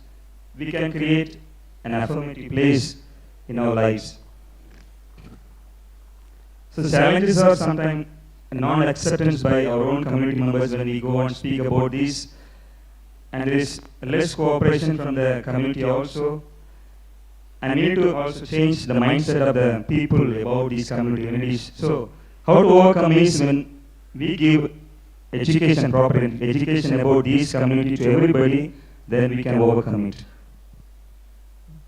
we can create an affirmative place in our lives. So the challenges are sometimes non-acceptance by our own community members when we go and speak about these. And there is less cooperation from the community also. And we need to also change the mindset of the people about these communities. So how to overcome is when we give education, proper education about these community to everybody, then we can overcome it.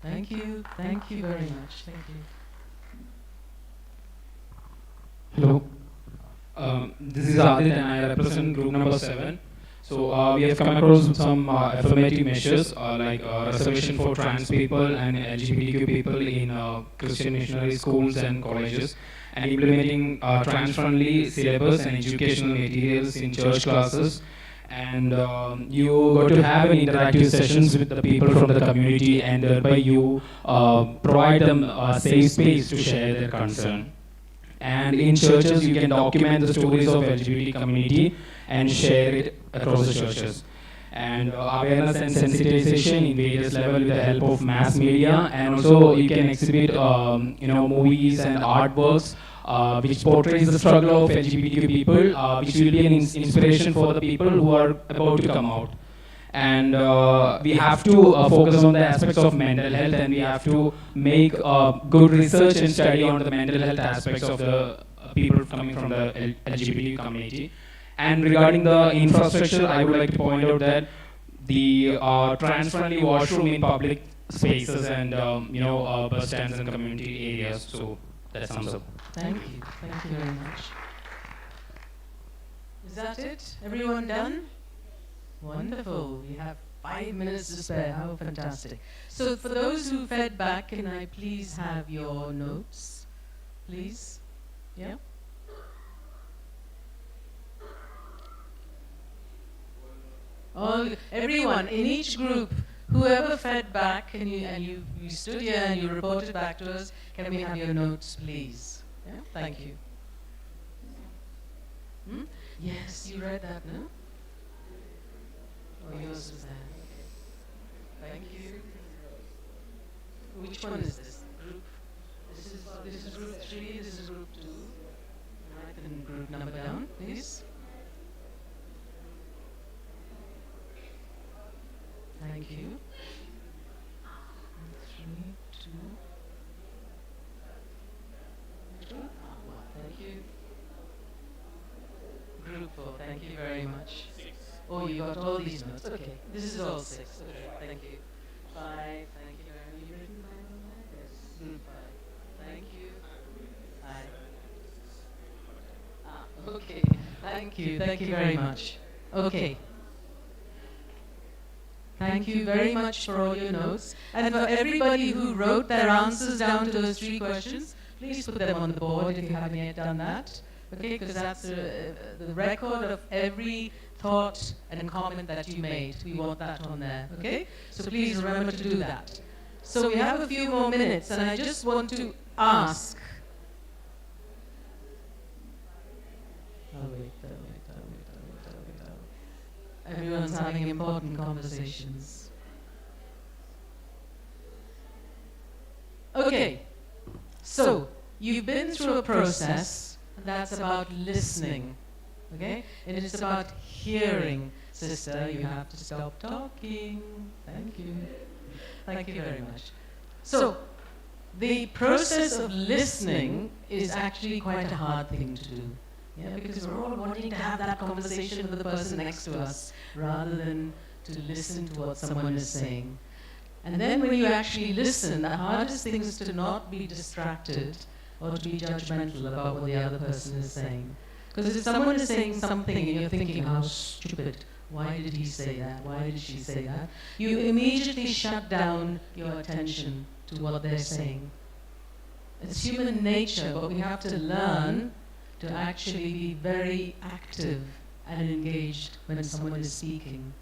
Thank you. Thank you very much. Thank you. Hello. This is Adit and I represent group number 7. So we have come across some affirmative measures like reservation for trans people and LGBTQ people in Christian missionary schools and colleges, and implementing trans-friendly syllabus and educational materials in church classes. And you got to have an interactive sessions with the people from the community, and thereby you provide them a safe space to share their concern. And in churches, you can document the stories of LGBT community and share it across the churches. And awareness and sensitization in various levels with the help of mass media, and also you can exhibit movies and artworks which portrays the struggle of LGBTQ people, which will be an inspiration for the people who are about to come out. And we have to focus on the aspects of mental health, and we have to make good research and study on the mental health aspects of the people coming from the LGBT community. And regarding the infrastructure, I would like to point out that the trans-friendly washroom in public spaces and bus stands and community areas. So that sums up. Thank you. Thank you very much. Is that it? Everyone done? Wonderful. We have 5 minutes to spare. How fantastic. So for those who fed back, can I please have your notes? Please? Yeah? Everyone in each group, whoever fed back, and you stood here and you reported back to us, can we have your notes, please? Yeah? Thank you. Hmm? Yes, you read that, no? Oh, yours was there. Thank you. Which one is this? Group? This is group 3, this is group 2. Write the group number down, please. Thank you. 3, 2. Thank you. Group 4, thank you very much. 6. Oh, you got all these notes. Okay, this is all 6. Okay, thank you. 5, thank you very much. You written 5 on that? Yes. Group 5. Thank you. 5. Okay, thank you. Thank you very much. Okay. Thank you very much for all your notes. And for everybody who wrote their answers down to those 3 questions, please put them on the board if you haven't yet done that. Okay, because that's the record of every thought and comment that you made. We want that on there, okay? So please remember to do that. So we have a few more minutes, and I just want to ask. Everyone's having important conversations. Okay, so you've been through a process that's about listening, okay? And it's about hearing. Sister, you have to stop talking. Thank you. Thank you very much. So, the process of listening is actually quite a hard thing to do. Yeah, because we're all wanting to have that conversation with the person next to us rather than to listen to what someone is saying. And then when you actually listen, the hardest thing is to not be distracted or to be judgmental about what the other person is saying. Because if someone is saying something and you're thinking, how stupid, why did he say that, why did she say that, you immediately shut down your attention to what they're saying. It's human nature, but we have to learn to actually be very active and engaged when someone is speaking.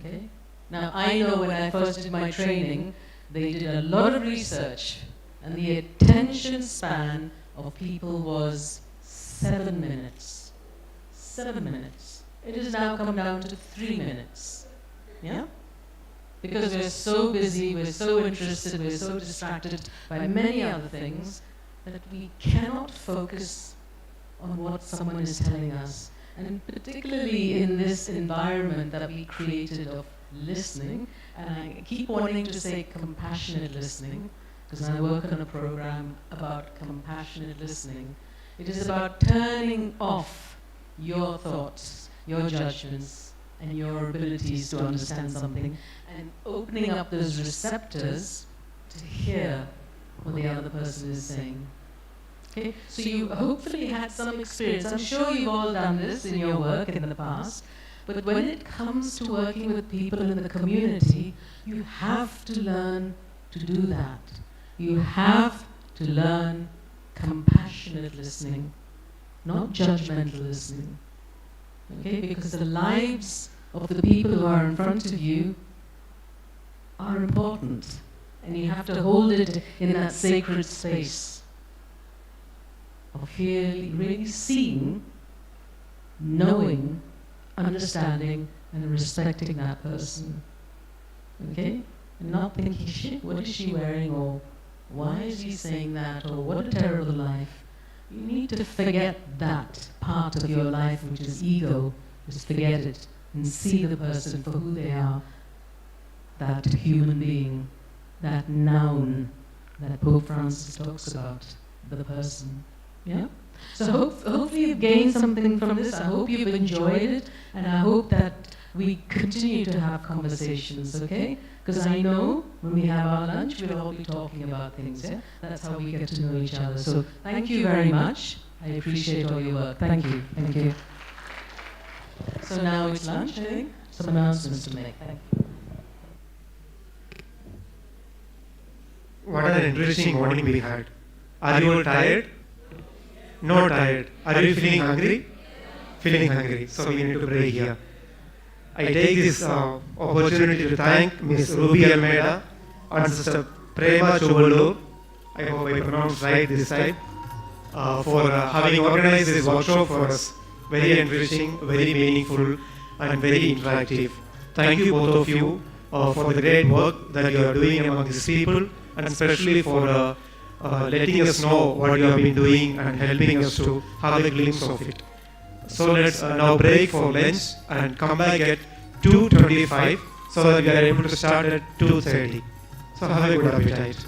Okay? Now, I know when I first did my training, they did a lot of research, and the attention span of people was 7 minutes. 7 minutes. It has now come down to 3 minutes. Yeah? Because we're so busy, we're so interested, we're so distracted by many other things that we cannot focus on what someone is telling us. And particularly in this environment that we created of listening, and I keep wanting to say compassionate listening, because I work on a program about compassionate listening. It is about turning off your thoughts, your judgments, and your abilities to understand something, and opening up those receptors to hear what the other person is saying. Okay, so you hopefully had some experience. I'm sure you've all done this in your work in the past, but when it comes to working with people in the community, you have to learn to do that. You have to learn compassionate listening, not judgmental listening. Okay, because the lives of the people who are in front of you are important, and you have to hold it in that sacred space of really seeing, knowing, understanding, and respecting that person. Okay? And not thinking, shit, what is she wearing, or why is he saying that, or what a terrible life. You need to forget that part of your life, which is ego. Just forget it and see the person for who they are. That human being, that noun that Pope Francis talks about, the person. Yeah? So hopefully you've gained something from this. I hope you've enjoyed it, and I hope that we continue to have conversations, okay? Because I know when we have our lunch, we'll all be talking about things, yeah? That's how we get to know each other. So thank you very much. I appreciate all your work. Thank you. Thank you. So now it's lunch, I think. Some announcements to make. Thank you. What an interesting morning we had. Are you all tired? No tired. Are you feeling hungry? Feeling hungry. So we need to pray here. I take this opportunity to thank Ms. Ruby Almeida and Sister Prema Chovalur, I hope I pronounced right this time, for having organized this workshop for us. Very enriching, very meaningful, and very interactive. Thank you both of you for the great work that you are doing among these people, and especially for letting us know what you have been doing and helping us to have a glimpse of it. So let's now break for lunch and come back at 2:25 so that we are able to start at 2:30. So have a good appetite.